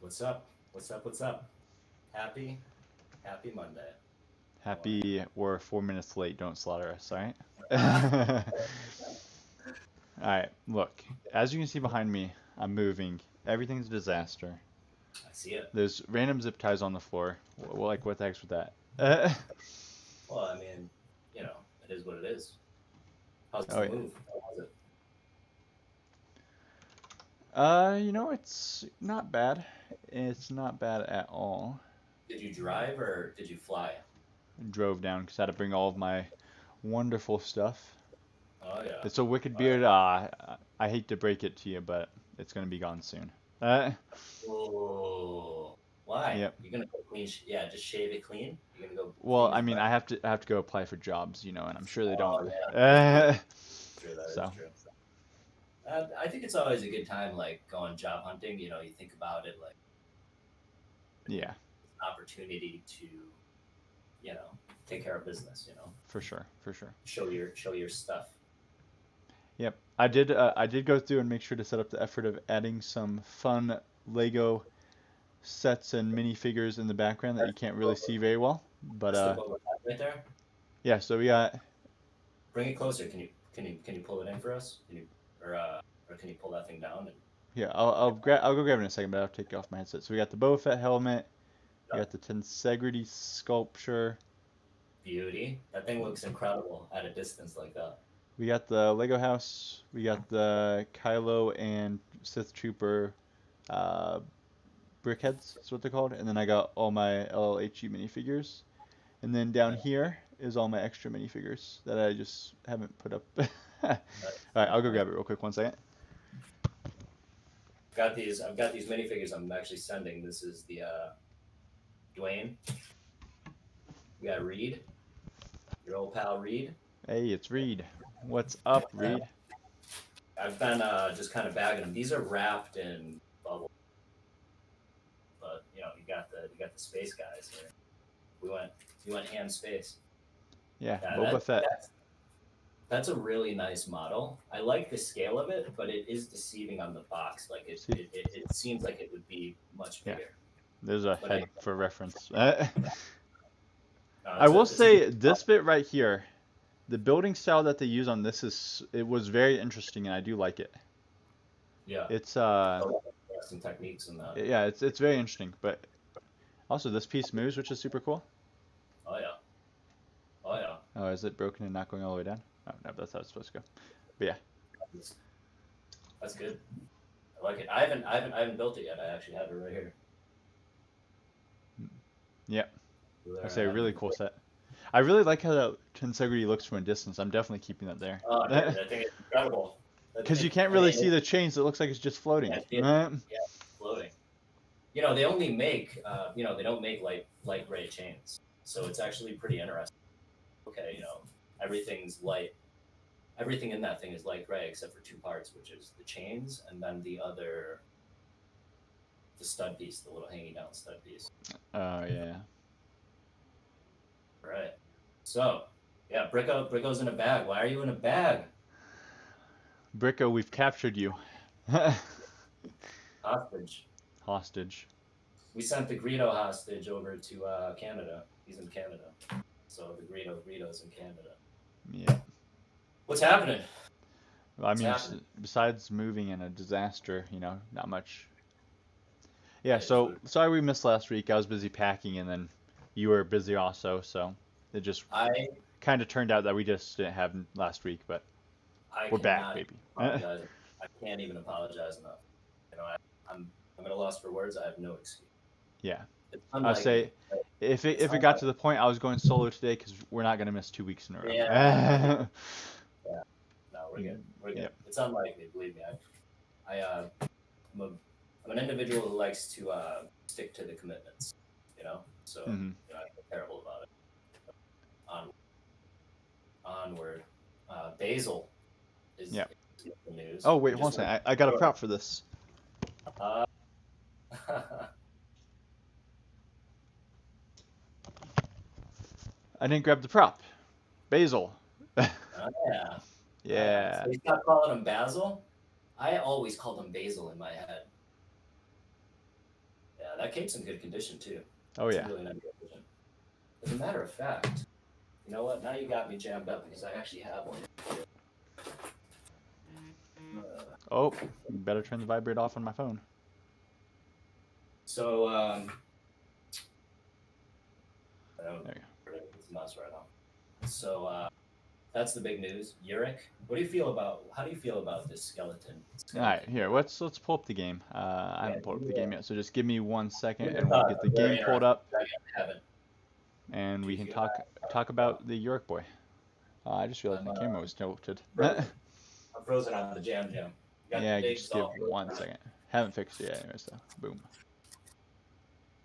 What's up? What's up? What's up? Happy, happy Monday. How are Happy we're 4 minutes late. Don't slaughter us, all right? you? All right, look. As you can see behind me, I'm moving. Everything's a disaster. I see it. There's random zip ties on the floor. Like, what the heck's with that? Well, I mean, it is what it is. How's Oh the yeah. move? How was it? It's not bad. It's not bad at all. Did you drive or did you fly? Drove down because I had to bring all of my wonderful stuff. Oh yeah. It's a wicked Oh beard. I hate to break it to you, but it's gonna be gone soon. yeah. Oh, why? Yep. You're gonna go clean? Yeah, just shave it clean. You're gonna go Well, clean I as mean, black. I have to go apply for jobs, and I'm sure they don't. Oh yeah, that is true. True, that is So, true. I think it's always a good time, like going job hunting. You think about it like yeah, an opportunity to, you know, take care of business. for sure, for sure. Show your stuff. Yep. I did go through and make sure to set up the effort of adding some fun Lego sets and minifigures in the background that you can't really see very well. But That's the Boba Fett right there. yeah, so we got Bring it closer. Can you pull it in for us? Or can you pull that thing down and yeah, I'll go grab it in a second, but I'll take off my headset. So we got the Boba Fett helmet, we yeah. got the Tensegrity sculpture, Beauty? That thing looks incredible at a distance like that. we got the Lego house, we got the Kylo and Sith Trooper uh, brickheads, that's what they're called. And then I got all my LLHE minifigures. And then down Yeah. here is all my extra minifigures that I just haven't put up. Alright, Nice. I'll go Nice. grab it real quick, 1 second. I've got these minifigures I'm actually sending. This is the Dwayne. We got Reed, your old pal Reed. Hey, it's Reed. What's up, Uh, Reed? I've been just kind of bagging them. These are wrapped in bubble, but you got the space guys here. We went ham space. Yeah, Yeah, Boba Fett. that's a really nice model. I like the scale of it, but it is deceiving on the box. Like it See? it, it, it seems like it would be much Yeah, bigger. there's a But head for reference. no, I will it's a good say this bit right here, the building style that they use on this it was very interesting and I do like it. yeah. It's Some techniques in that. yeah, it's very interesting, but also this piece moves, which is super cool. Oh yeah, oh yeah. Oh, is it broken and not going all the way down? Oh, no, that's how it's supposed to go. But yeah. That's, that's good. I like it. I haven't built it yet. I actually have it right here. Yep. There, That's a I really haven't. cool set. I really like how the Tensegrity looks from a distance. I'm definitely keeping that there. Oh, dude, I think it's incredible. Because you can't really see the chains. It looks like it's just floating. Yeah, floating. They only make, they don't make light gray chains, so it's actually pretty interesting. Okay, everything's light. Everything in that thing is light gray except for two parts, which is the chains and then the stud piece, the little hanging down stud piece. Oh, yeah. Right. So, yeah, Bricko's in a bag. Why are you in a bag? Bricko, we've captured you. Hostage. Hostage. We sent the Greedo hostage over to Canada. He's in Canada. So the Greedo's in Canada. Yeah. What's happening? Well, I What's mean, happening? besides moving and a disaster, not much. Yeah, It is so sorry we missed last week. I was busy packing and then you were busy also, so it just I kind of turned out that we just didn't have last week, but I we're back, cannot baby. apologize. I can't even apologize enough. I'm at a loss for words. I have no excuse. Yeah. It's I unlike me. say if It's it got unlike to the point I was going solo today because we're not gonna miss 2 weeks in a row. yeah, yeah. No, we're good. We're good. Yep. It's unlike me. Believe me. I'm an individual who likes to stick to the commitments. So Hmm. I feel terrible about it. Onward. Onward. Basil is, Yep. is the news. Oh We wait, one just second. I got a prop for this. uh, I didn't grab the prop. Basil. yeah. Yeah. So you stop calling him Basil? I always called him Basil in my head. that cape's in good condition too. Oh It's yeah. in really nice condition. As a matter of fact, you know what? Now you got me jammed up because I actually have one. Oh, you better turn the vibrate off on my phone. So, I don't. There you It's nuts right now. So, that's the big news. Yurik, what do you feel about? How do you feel about this skeleton? go. All right, here. Let's pull up the game. I Yeah, haven't pulled up the game yet, so just give me 1 second, give me your and we'll thoughts. get the I'm very game pulled up, interested. I haven't. and Do we you can feel talk that? about the York boy. I just realized I'm my camera was tilted. frozen. I'm frozen on the jam. You got Yeah, the big just give salt. 1 second. Haven't fixed it yet, anyways. Though. Boom.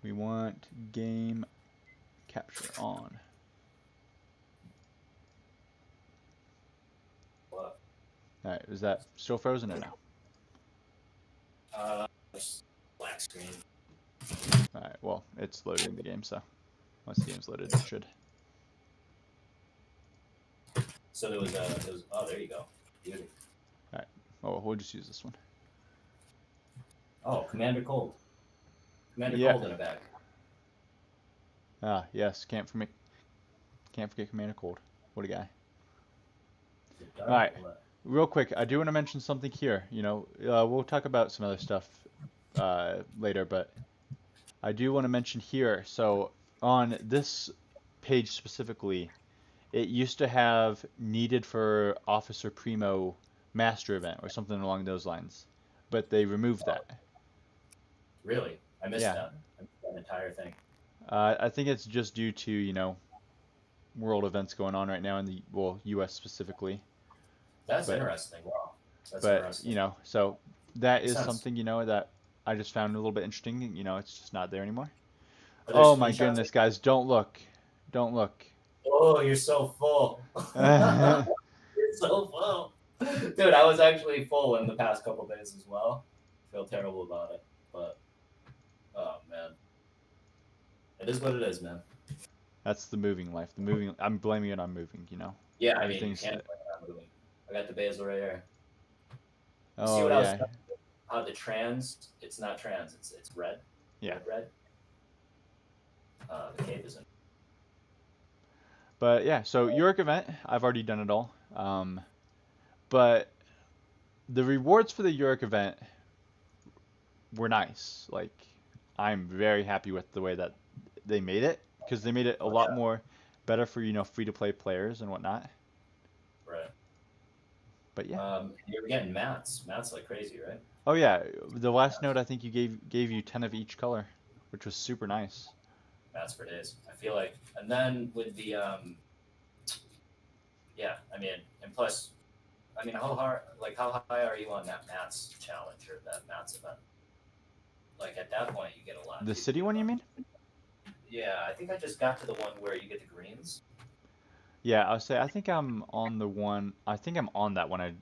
We want game capture on. What? All right, is that still frozen or no? Just black screen. All right, well, it's loading the game, so once the game's loaded, it should. So there was. Oh, there you go. Beauty. All right. Oh, we'll just use this one. Oh, Commander Cold. Commander Yeah. Cold in a bag. Ah, yes. Can't forget Commander Cold. What a guy. All right. Real quick, I do want to mention something here. You know, we'll talk about some other stuff later, but I do want to mention here. So on this page specifically, it used to have needed for Officer Primo Master Event or something along those lines, but they removed that. Really? I missed Yeah. that. I missed that entire thing. I think it's just due to, you know, world events going on right now in the, well, U.S. specifically. That's But- interesting. Wow. That's But, interesting. you know, so that Makes is sense. something, you know, that I just found a little bit interesting. You know, it's just not there anymore. Are there Oh my screenshots? goodness, guys, don't look. Don't look. Oh, you're so full. You're so full. Dude, I was actually full in the past couple days as well. Feel terrible about it. But, oh, man. It is what it is, man. That's the moving life. The moving, I'm blaming it on moving, you know. Yeah, I mean, you Everything's- can't blame it on moving. I got the basil right here. You see Oh what I was yeah, talking about? How the trans, it's not trans, it's red. Yeah. Red. The cape isn't. but yeah. So York event, I've already done it all. But the rewards for the York event were nice. Like, I'm very happy with the way that they made it, because they made it a lot more better for, you know, free to play players and whatnot. Right. But yeah. You were getting mats like crazy, right? Oh yeah, the last note I think you gave you 10 of each color, which was super nice. Mats for days. I feel like, and then with the yeah, I mean, and plus, I mean, how high are you on that mats challenge or that mats event? Like at that point, you get a lot. The city one, you mean? Yeah, I think I just got to the one where you get the greens. Yeah, I'll say I think I'm on the one. I think I'm on that one.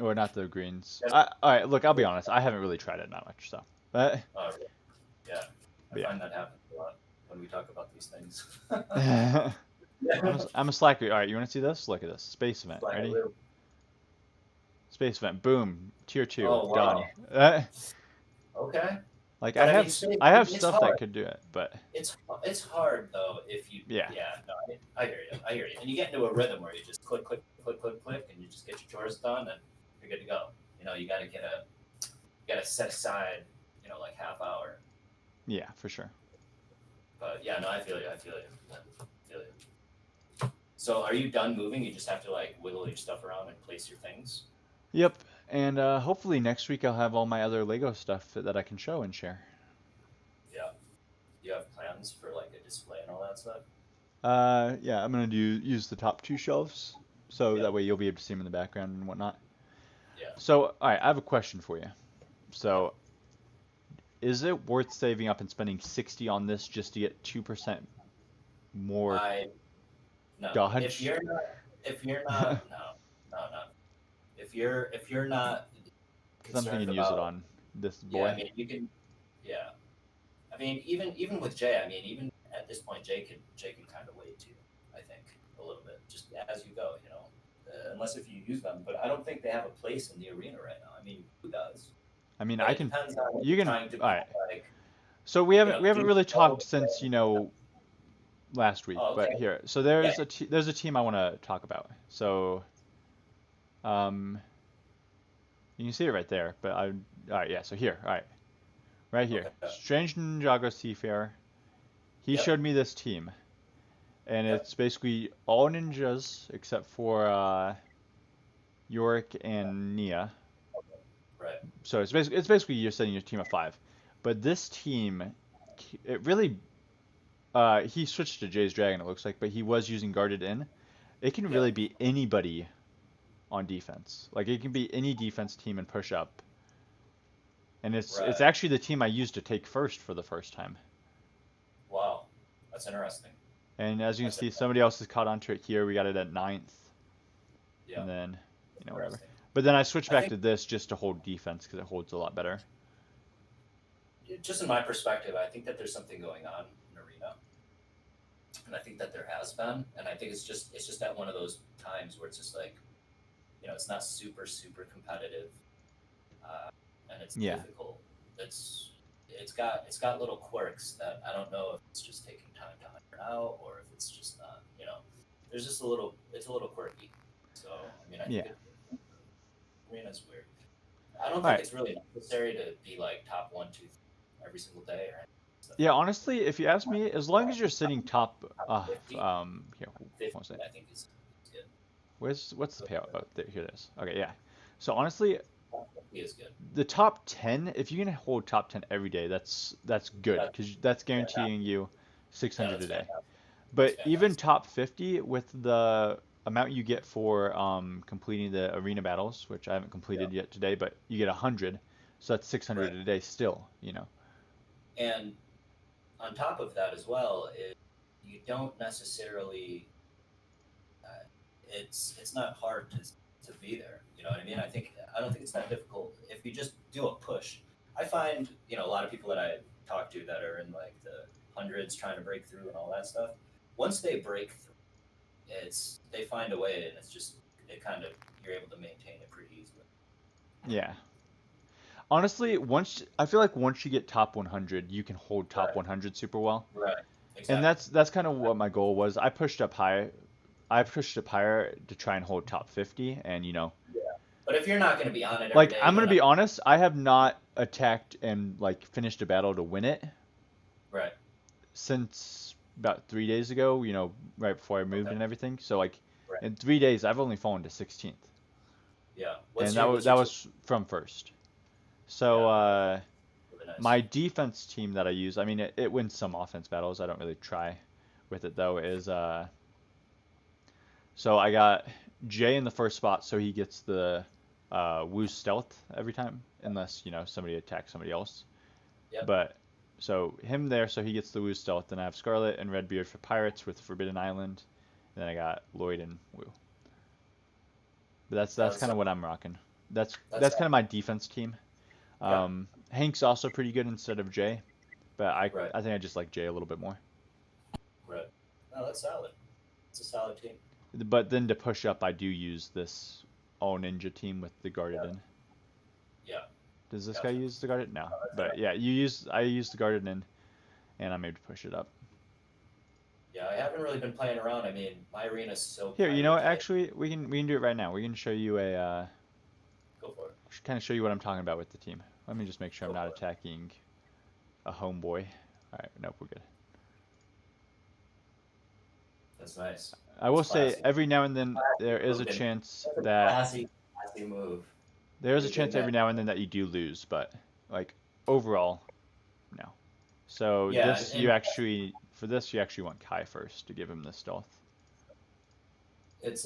Or not the greens. Yes. All right, look, I'll be honest. I haven't really tried it that much, so. But Oh, really? Yeah, I Yeah. find that happens a lot when we talk about these things. I'm a slacker. All right, you want to see this? Look at this space event. Like a Ready? little- Space event. Boom. Tier 2. Oh, wow. Done. Okay. Like But I I have mean, space- I have it's stuff hard. that could do it, but It's hard though if you Yeah. no, I hear you and you get into a rhythm where you just click and you just get your chores done and you're good to go. You know, you gotta set aside, you know, like half hour. yeah, for sure. But yeah, no, I feel you. So are you done moving? You just have to like wiggle your stuff around and place your things. Yep. And hopefully next week I'll have all my other Lego stuff that I can show and share. Yeah. Do you have plans for like a display and all that stuff? Yeah, I'm gonna use the top 2 shelves, so Yeah. that way you'll be able to see them in the background and whatnot. Yeah. So, all right, I have a question for you. So, is it worth saving up and spending 60 on this just to get 2% more? No. Dodge? If you're not no. If you're not Because I'm thinking concerned use it about- on this Yeah, boy. I mean you can. Yeah, I mean even with Jay, I mean even at this point, Jay can kind of wait too. I think a little bit, just as you go, you know, unless if you use them. But I don't think they have a place in the arena right now. I mean, who does? I mean, But I it can. depends on what You you're can. trying to All right. like. So we You haven't know, we haven't do really know talked since, last week, Oh, okay. but here. So Yeah. there's a team I want to talk about. So um you can see it right there, but I all right, yeah, so here. All right. Right here. Okay. Strange Ninjago Seafarer. He Yep. showed me this team, and Yep. it's basically all ninjas except for Yorick and Nia. Right. So it's basically you're setting your team of 5. But this team, it really he switched to Jay's Dragon, it looks like, but he was using guarded in. It can really Yep. be anybody on defense. Like it can be any defense team and push up. And it's Right. actually the team I used to take first for the first time. Wow. That's interesting. And as you can That's see, somebody else has caught onto it here. We got it at ninth, yeah. and then whatever. Interesting. But then I switched I back think to this just to hold defense because it holds a lot better. just in my perspective, I think that there's something going on in Arena, and I think that there has been, and I think it's just at one of those times where it's just like, it's not super competitive, and it's Yeah, difficult. It's got little quirks that I don't know if it's just taking time to iron out or if it's just not. There's just it's a little quirky. So I mean, I think yeah. Arena's weird. I don't All think right. it's really necessary to be like top 1, 2, 3 every single day or stuff Yeah, like honestly, if you ask me, as long as you're sitting top, that. 50, here, 50, one second. I think is good. What's the payout? Oh, there, here it is. Okay, yeah. So honestly, 50 is good. the top 10, if you can hold top 10 every day, that's good That, because that's that, guaranteeing you yeah, 600 that's a day. fantastic. That's But even fantastic. top 50 with the amount you get for completing the arena battles, which I haven't Yeah, completed yet today, but you get 100, so that's 600 right. a day still. And on top of that as well is you don't necessarily. It's not hard to be there. You know what I mean? I don't think it's that difficult if you just do a push. I find a lot of people that I talk to that are in like the hundreds trying to break through and all that stuff. Once they break through, they find a way and it's just it kind of you're able to maintain it pretty easily. Yeah. Honestly, I feel like once you get top 100, you can hold top Right. 100 super well. Right. And Exactly. that's kind of what my goal was. I pushed up high. I pushed up higher to try and hold top 50, and Yeah. But if you're not going to be on it every like day, I'm gonna be honest, I have not attacked and like finished a battle to win it right. since about 3 days ago. Right before I moved Okay. and everything. So like Right. in 3 days, I've only fallen to 16th, Yeah. and What's that your was what's that your team? was from first. So Yeah. Okay. Really nice. my defense team that I use, I mean, it wins some offense battles. I don't really try with it though. So I got Jay in the first spot, so he gets the Woo stealth every time, unless somebody attacks somebody else. Yep. But so him there, so he gets the Woo stealth. Then I have Scarlet and Redbeard for pirates with Forbidden Island. And then I got Lloyd and Woo. But that's That's kind of what I'm rocking. That's that's that's kind of my defense team. yeah. Hank's also pretty good instead of Jay, but I Right. I think I just like Jay a little bit more. Right. No, that's solid. It's a solid team. But then to push up, I do use this all ninja team with the guarded Yeah. in. Yeah. Does this guy Gotcha. use the guarded? No. Oh, that's But right. yeah, I use the guarded in, and I'm able to push it up. Yeah, I haven't really been playing around. I mean, my arena's so Here, you know what? competitive. Actually, we can do it right now. We can show you Go for it. kind of show you what I'm talking about with the team. Let me just make sure I'm Go not for it. attacking a homeboy. All right, nope, we're good. That's nice. I It's will say classy. every now and then there Classy is a move. chance That's a that classy move. there is You're a a good chance man. every now and then that you do lose, but like overall, no. So Yeah, this you and actually for this you actually want Kai first to give him the stealth. it's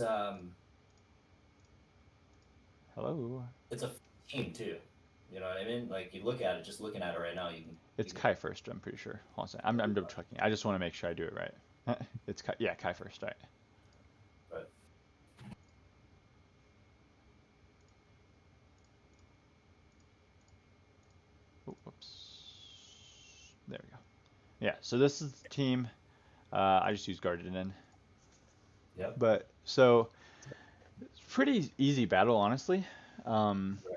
Hello. it's a team too. You know what I mean? Like you look at it, just looking at it right now, It's you can Kai first, I'm pretty sure. Hold on a second. I'm double checking. I just want to make sure I do it right. It's Kai, yeah, Kai first, right. but Oh, whoops. There we go. Yeah, so this is the team. I just use guarded in. yep. But so it's pretty easy battle, honestly. Um, Right.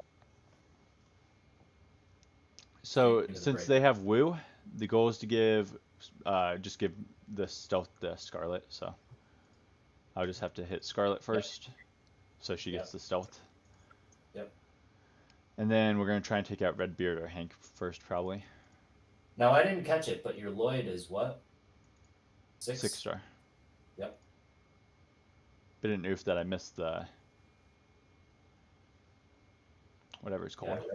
Give so me the since break. they have Woo, the goal is to just give the stealth to Scarlet. So I'll just have to hit Scarlet Yep. first, so she Yep. gets the stealth. Yep. And then we're gonna try and take out Redbeard or Hank first, probably. Now I didn't catch it, but your Lloyd is what? 6 6? star. Yep. Bit of an oof that I missed the whatever it's Yeah, called.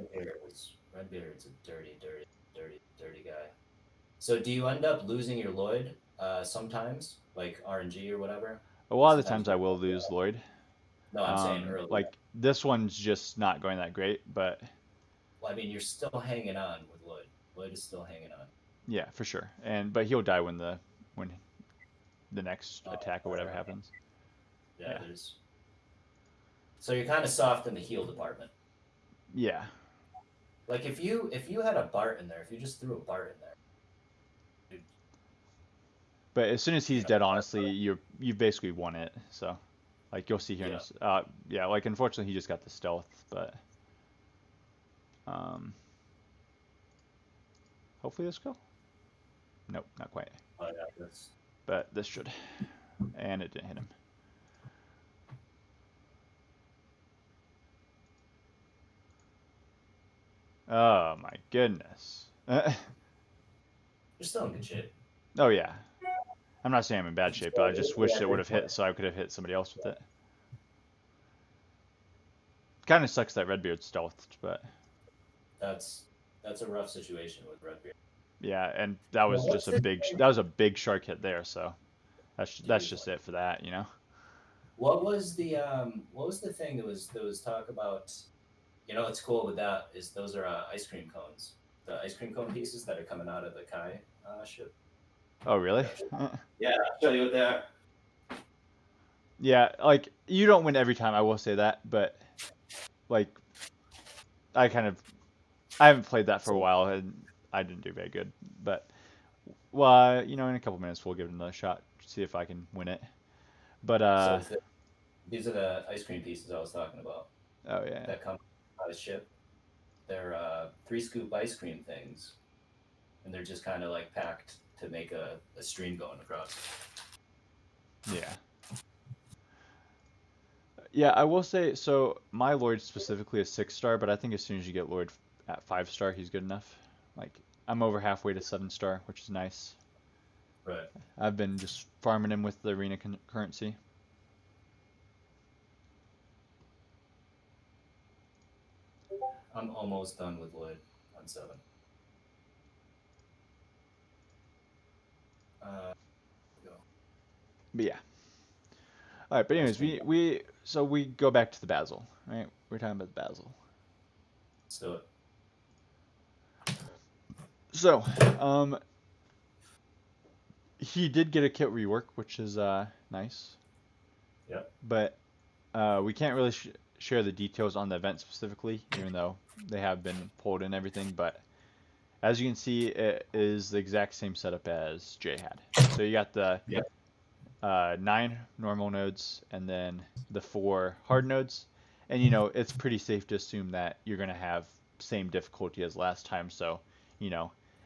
Redbeard's a dirty guy. So do you end up losing your Lloyd sometimes, like RNG or whatever? A lot of the Sometimes times you I get will lose Lloyd. no, I'm saying early. Like this one's just not going that great, but Well, I mean, you're still hanging on with Lloyd. Lloyd is still hanging on. yeah, for sure. But he'll die when the next Oh, attack or all whatever right. happens. Yeah, Yeah. there's. So you're kind of soft in the heal department. Yeah. Like if you had a Bart in there, if you just threw a Bart in there, dude, But as soon as you he's know, dead, honestly, you've basically won it. So, like you'll see here yeah. yeah, like unfortunately he just got the stealth, but um, hopefully this go. Nope, not quite. Oh, yeah, that's But this should, and it didn't hit him. Oh my goodness. you're still in good shape. Oh yeah. I'm not saying I'm in bad shape, but I just wish it would have hit so I could have hit somebody else with it. Kind of sucks that Redbeard's stealthed, but That's that's a rough situation with Redbeard. yeah, and that Well, was just what's a the big thing? that was a big shark hit there, so that's Huge just one. it for that, you know. What was the thing that was talk about? You know what's cool with that is those are ice cream cones. The ice cream cone pieces that are coming out of the Kai ship. Oh, really? Yeah, I'll show you what they are. Yeah, like you don't win every time, I will say that, but like I kind of I haven't played that for a So, while and I didn't do very good. But well, in a couple minutes we'll give it another shot, see if I can win it. But so these are the ice cream pieces I was talking about oh yeah. that come out of the ship. They're 3 scoop ice cream things, and they're just kind of like packed to make a stream going across. Yeah. Yeah, I will say so my Lord specifically is 6 star, but I think as soon as you get Lord at 5 star, he's good enough. Like I'm over halfway to 7 star, which is nice. Right. I've been just farming him with the arena currency. I'm almost done with Lloyd on 7. Go. But yeah. All right, but Ice anyways, cream. we go back to the basil, right? We're talking about the basil. Let's do it. So, he did get a kit rework, which is nice, Yep. but we can't really share the details on the event specifically, even though they have been pulled and everything. But as you can see, it is the exact same setup as Jay had. So you got the Yep. 9 normal nodes and then the 4 hard nodes. And it's pretty safe to assume that you're going to have same difficulty as last time. So,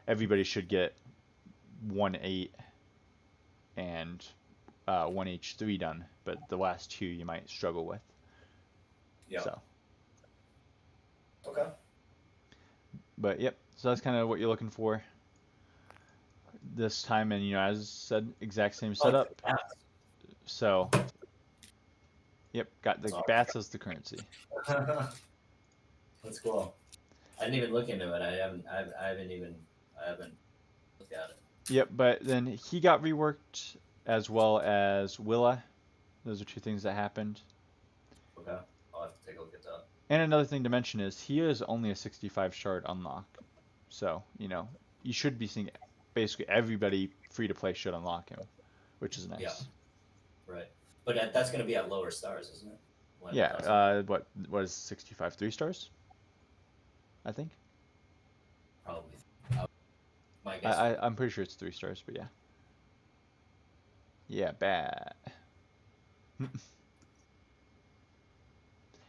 everybody should get 1-8 and 1H3 done, but the last 2 you might struggle with. Yep. So, Okay. but yep, so that's kind of what you're looking for this time. And, as I said, exact same setup. So, yep, got the bats as the currency. That's cool. I didn't even look into it. I haven't looked at it. Yep, but then he got reworked as well as Willa. Those are 2 things that happened. Okay. I'll have to take a look at that. And another thing to mention is he is only a 65 shard unlock. So, you should be seeing basically everybody free to play should unlock him, which is nice. Yeah. Right. But that's going to be at lower stars, isn't it? Yeah, what is 65 3 stars? I think. Probably. My guess. I'm pretty sure it's 3 stars, but yeah. Yeah, bad.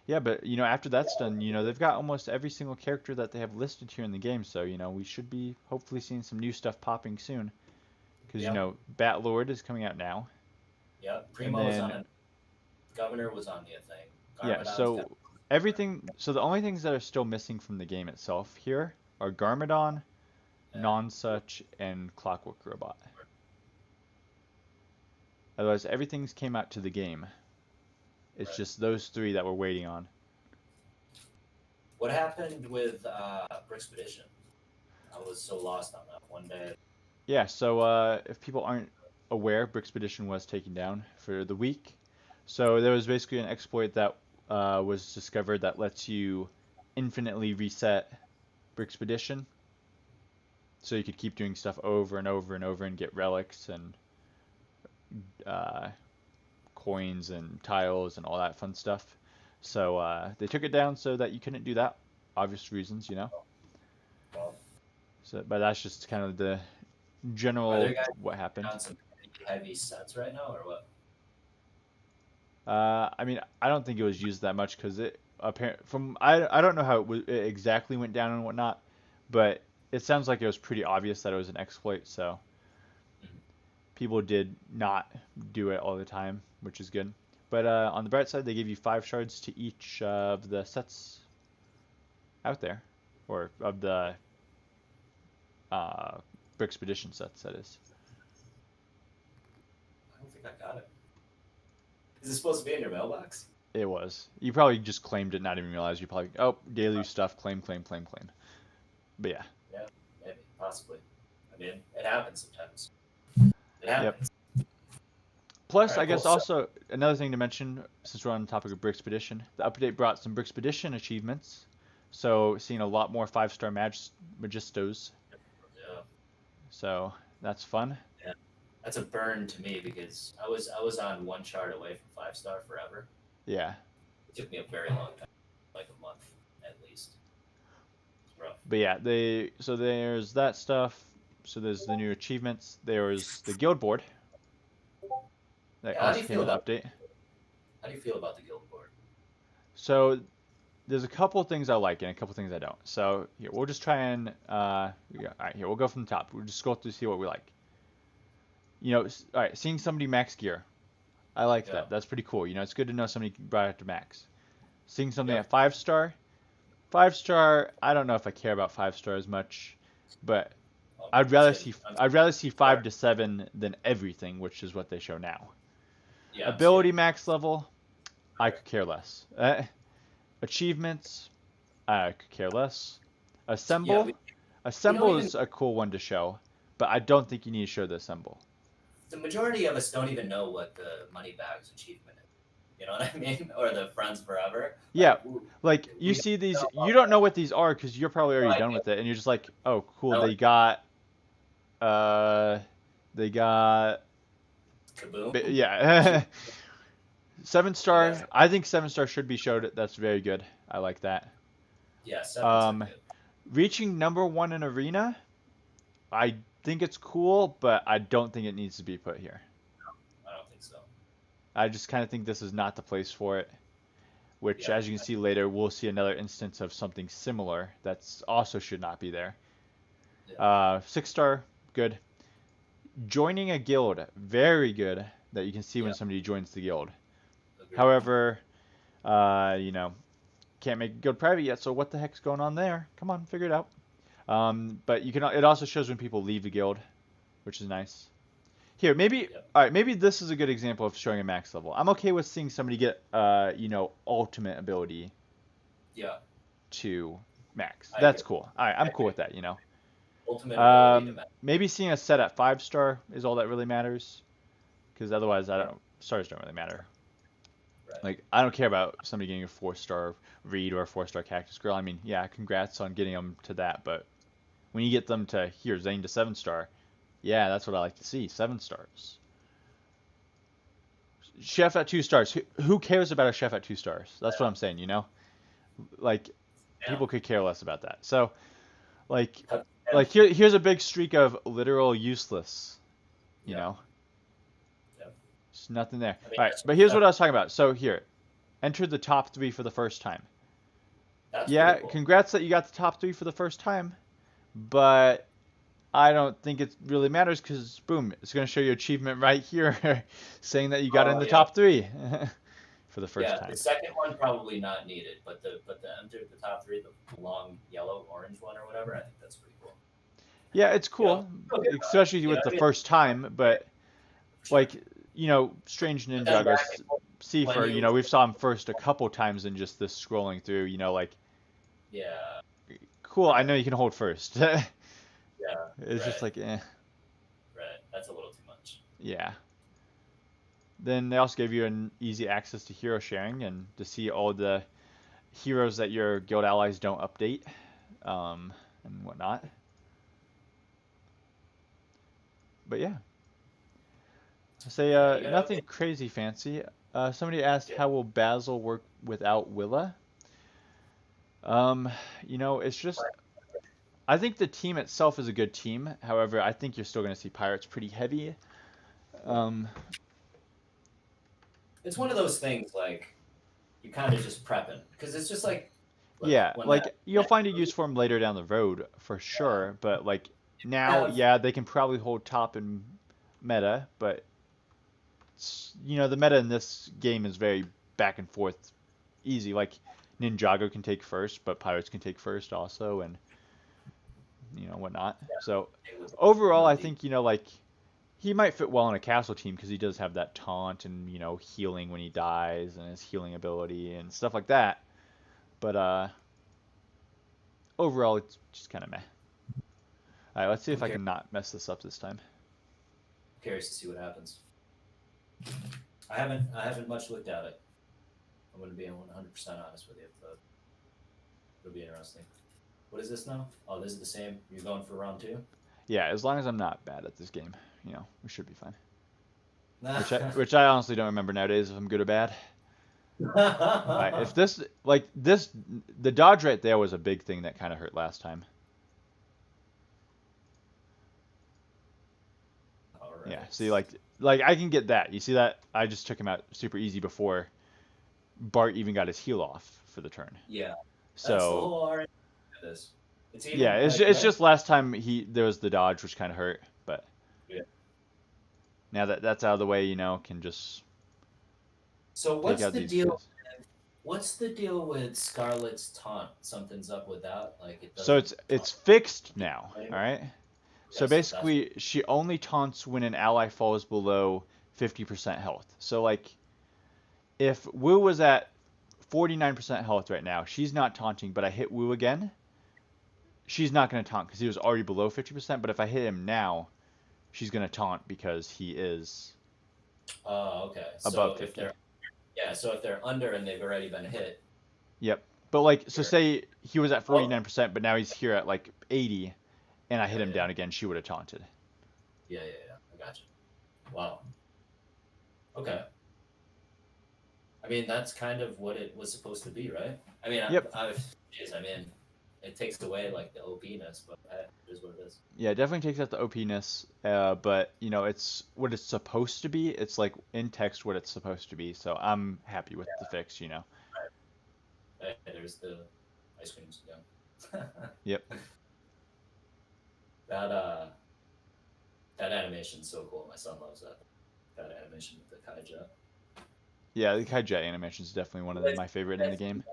Yeah, but after that's done, they've got almost every single character that they have listed here in the game. So we should be hopefully seeing some new stuff popping soon. Because Yep. Bat Lord is coming out now, Yep. and Primo was on then it. Governor was on the thing. yeah, Garmadon's got. so everything. So the only things that are still missing from the game itself here are Garmadon, Yeah. Nonsuch, and Clockwork Robot. Otherwise, everything's came out to the game. It's Right. just those three that we're waiting on. What happened with Brickspedition? I was so lost on that one day. Yeah, so if people aren't aware, Brickspedition was taken down for the week. So there was basically an exploit that was discovered that lets you infinitely reset Brickspedition. So you could keep doing stuff over and over and over and get relics and uh, coins and tiles and all that fun stuff. So they took it down so that you couldn't do that. Obvious reasons. Well, So, but that's just kind of the are general there guys what happened. on some heavy sets right now, or what? I mean, I don't think it was used that much because it apparent from I don't know how it exactly went down and whatnot, but it sounds like it was pretty obvious that it was an exploit. So Mhm. people did not do it all the time, which is good. But on the bright side, they give you 5 shards to each of the sets out there, or of the uh, Brickspedition sets, that is. I don't think I got it. Is it supposed to be in your mailbox? It was. You probably just claimed it, not even realize. You probably, oh, daily stuff, claim, claim, claim, claim. But yeah. Yeah, maybe, possibly. I mean, it happens sometimes. It Yep. happens. Plus, All right, I guess cool. So, also another thing to mention, since we're on the topic of Brickspedition, the update brought some Brickspedition achievements. So seeing a lot more 5-star Magistos. yeah, So that's fun. yeah, that's a burn to me because I was on one chart away from 5-star forever. Yeah. It took me a very long time, like a month at least. It's rough. But yeah, so there's that stuff. So there's the new achievements. There's the guild board that Yeah, how do also you came feel with an about update. how do you feel about the guild board? So there's a couple things I like and a couple things I don't. So here we'll just try and yeah, all right, here we'll go from the top. We'll just scroll through to see what we like. All right, seeing somebody max gear, I like Yeah. that. That's pretty cool. It's good to know somebody brought it to max. Seeing something Yeah. at 5-star, 5-star. I don't know if I care about 5-star as much, but I'd rather see 5 to 7 than everything, which is what they show now. Yeah, I'm Ability skipping. max level, I could care less. Achievements, I could care less. Yeah, Assemble, we don't assemble even. is a cool one to show, but I don't think you need to show the assemble. The majority of us don't even know what the money bags achievement is. You know what I mean? Or the friends forever. Yeah, Like like you we don't see these, know you about don't that. know what these are because you're probably No already done idea. with it, and you're just like, oh, cool, No, they got, they got, kaboom. yeah, 7-star. Yeah, I think 7-star should be showed. That's very good. I like that. yeah, sevens are Um, good. reaching number 1 in arena, I think it's cool, but I don't think it needs to be put here. I don't think so. I just kind of think this is not the place for it. Which, Yeah, as you can see later, we'll see another instance of something similar that's also should not be there. yeah. 6-star, good. Joining a guild, very good that you can see when Yeah. somebody joins the guild. Agreed. However, can't make a guild private yet, so what the heck's going on there? Come on, figure it out. But it also shows when people leave the guild, which is nice. Here, maybe, Yeah. all right, maybe this is a good example of showing a max level. I'm okay with seeing somebody get, ultimate ability Yeah. to max. I That's agree. cool. All right, I'm I cool agree. with that. Ultimate ability to match. Maybe seeing a set at 5-star is all that really matters, because otherwise, Yeah. stars don't really matter. Right. Like, I don't care about somebody getting a 4-star Reed or a 4-star Cactus Girl. I mean, yeah, congrats on getting them to that, but when you get them to here, Zane to 7-star, yeah, that's what I like to see. 7 stars. Chef at 2 stars. Who cares about a chef at 2 stars? That's what I'm saying. Like Yeah. people could care less about that. So, like, Cut- here's a big streak of literal useless. You Yeah. know, Yeah. there's nothing there. I mean, All right, that's but here's stuff. what I was talking about. So here, entered the top 3 for the first time. That's Yeah, pretty cool. congrats that you got the top 3 for the first time, but I don't think it really matters because, boom, it's going to show you achievement right here saying that you got in the Yeah, top 3 for the first yeah. The time. second one probably not needed, but the enter the top 3, the long yellow orange one or whatever, I think that's pretty cool. Yeah, it's You know, cool, feel good about it. especially You know with the what I mean? first time, Yeah, but for sure. like, Strange But then back Ninjago's and forth when Seifer, you, we've saw him first a couple times in just this scrolling through, like, yeah, cool, I right, know you can hold first. yeah, It's just right, like, eh, right. That's a little too much. yeah. Then they also gave you an easy access to hero sharing and to see all the heroes that your guild allies don't update, and whatnot. But yeah, I say Yeah, you gotta nothing update. crazy fancy. Somebody asked Yeah, how will Basil work without Willa? Um, it's just I think the team itself is a good team. However, I think you're still going to see pirates pretty heavy. yeah. Um, It's one of those things like you kind of just prepping because it's just like, look, yeah, when like you'll find a use for them later down the road for sure. But like now, have yeah, they can probably hold top in meta, but the meta in this game is very back and forth, easy. Like Ninjago can take first, but pirates can take first also, and whatnot. So overall, I think like he might fit well in a castle team because he does have that taunt and healing when he dies and his healing ability and stuff like that. But overall, it's just kind of meh. All right, let's see if I'm I can not mess this up this time. curious to see what happens. I haven't much looked at it. I'm going to be 100% honest with you, but it'll be interesting. What is this now? Oh, this is the same. You're going for round 2? Yeah, as long as I'm not bad at this game, we should be fine. Nah. Which I honestly don't remember nowadays if I'm good or bad. All right, if this like this the dodge right there was a big thing that kind of hurt last time. All right. Yeah, see like I can get that. You see that? I just took him out super easy before Bart even got his heal off for the turn. Yeah, that's the So whole R of this. It's yeah, even it's like it's right. just last time there was the dodge which kind of hurt, but Yeah. now that that's out of the way, can just So take what's out the these deal? guys. What's the deal with Scarlet's taunt? Something's up with that. Like it So doesn't it's taunt fixed now, all anymore. right? So Okay, so that's basically, she only taunts when an ally falls below 50% health. So like if Wu was at 49% health right now, she's not taunting, but I hit Wu again, she's not going to taunt because he was already below 50%. But if I hit him now, she's going to taunt because he is oh, okay. above So if 50. they're under and they've already been hit, Yep. But like, so you're say he was at okay. 49%, but now he's here at like 80, and I Yeah, hit him yeah, down again, she would have taunted. yeah. I got you. Wow. Okay. I mean, that's kind of what it was supposed to be, right? I mean, Yep. I mean, it takes away like the OP-ness, but it is what it is. Yeah, it definitely takes out the OP-ness, but it's what it's supposed to be. It's like in text what it's supposed to be. So I'm happy with the fix. Right. Hey, there's the ice creams again. Yep. that that animation's so cool. My son loves that animation with the Kaija. Yeah, the Kaija animation is definitely one of my favorite in the game.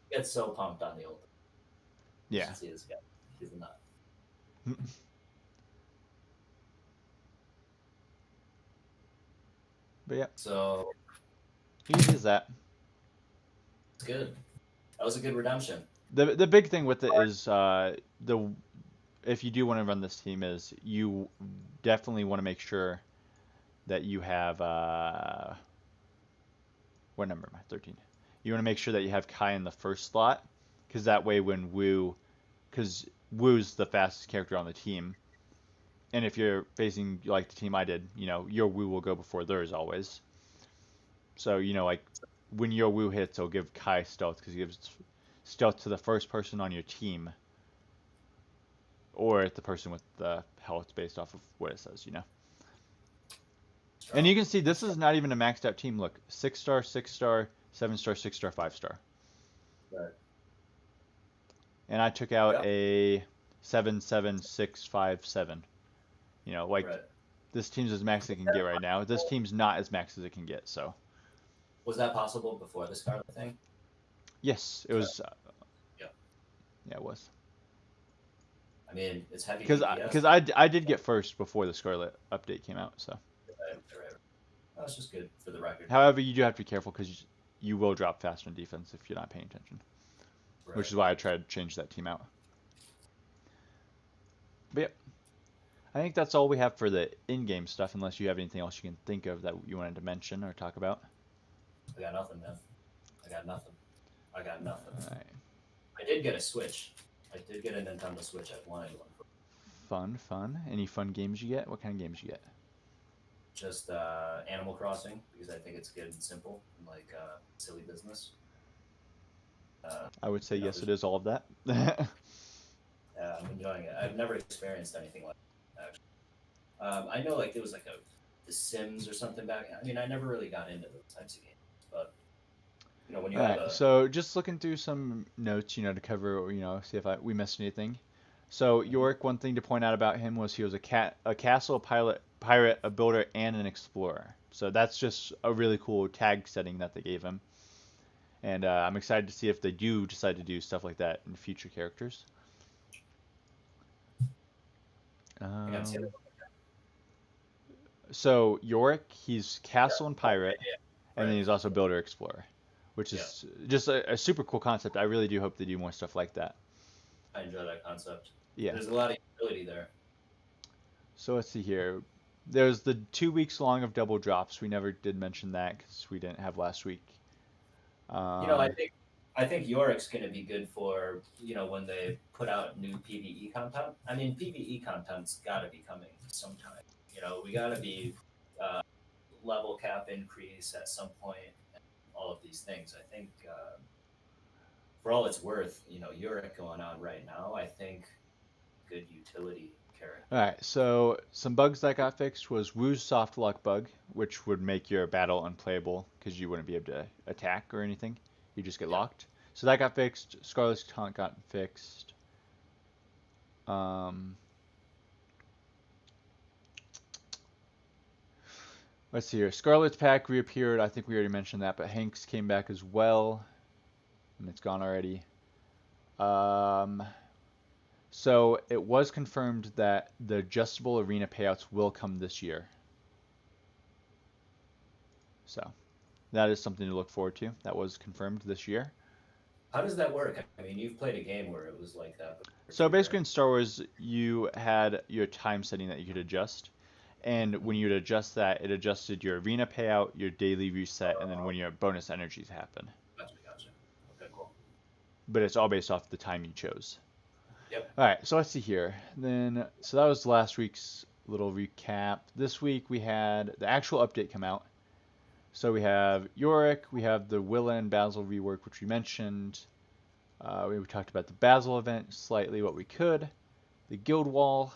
He gets so pumped on the old. You Yeah. should see this guy. He's a nut. But yeah, So easy as that. it's good. That was a good redemption. The big thing with it is the if you do want to run this team is you definitely want to make sure that you have what number am I? 13. You want to make sure that you have Kai in the first slot because that way when because Wu's the fastest character on the team, and if you're facing like the team I did, your Wu will go before theirs always. So like when your Wu hits, it'll give Kai stealth because he gives stealth to the first person on your team, or the person with the health based off of what it says. And Strong. you can see this is not even a maxed out team. Look, 6-star, 6-star, 7-star, 6-star, 5-star. Right. And I took out Yeah. a 7-7-6-5-7. You know, like Right. this team's as max as it can get right now. This team's not as max as it can get. So Was that possible before the Scarlet thing? yes, it Sorry. was. Yeah. Yeah, it was. I mean, it's heavy Because DPS. I did get first before the Scarlet update came out. So, Right. That's just good for the record. however, you do have to be careful because you will drop faster in defense if you're not paying attention. Right. Which is why I tried to change that team out. But yep, I think that's all we have for the in-game stuff. Unless you have anything else you can think of that you wanted to mention or talk about. I got nothing, man. I got nothing. All right. I did get a Switch. I did get a Nintendo Switch. I wanted one. Fun. Any fun games you get? What kind of games you get? Just Animal Crossing because I think it's good and simple and like silly business. I would say you know, yes, it is all of that. I'm enjoying it. I've never experienced anything like that, actually. I know like there was like The Sims or something back. I mean, I never really got into those types of games, but when you All have right, so just looking through some notes, to cover, see if we missed anything. So Yorick, one thing to point out about him was he was a castle pirate, a builder, and an explorer. So that's just a really cool tag setting that they gave him. And I'm excited to see if they do decide to do stuff like that in future characters. So Yorick, he's castle and pirate, and right. then he's also builder explorer, which is just a super cool concept. I really do hope they do more stuff like that. I enjoy that concept. Yeah. There's a lot of utility there. So let's see here. There's the 2 weeks long of double drops. We never did mention that because we didn't have last week. I think Yorick's going to be good for when they put out new PVE content. I mean, PVE content's got to be coming sometime. We got to be level cap increase at some point. And all of these things. I think for all it's worth, Yorick going on right now. I think good utility character. All right, so some bugs that got fixed was Wu's soft lock bug, which would make your battle unplayable because you wouldn't be able to attack or anything. You just get locked. So that got fixed. Scarlet's taunt got fixed. Let's see here. Scarlet's pack reappeared. I think we already mentioned that, but Hank's came back as well, and it's gone already. So it was confirmed that the adjustable arena payouts will come this year. So that is something to look forward to. That was confirmed this year. How does that work? I mean, you've played a game where it was like that. So basically in Star Wars, you had your time setting that you could adjust. And when you would adjust that, it adjusted your arena payout, your daily reset, and then when your bonus energies happen. Gotcha. Okay, cool. But it's all based off the time you chose. Yep. All right, so let's see here. So that was last week's little recap. This week we had the actual update come out. So we have Yorick, we have the Willa and Basil rework, which we mentioned. We talked about the Basil event slightly, what we could. The guild wall.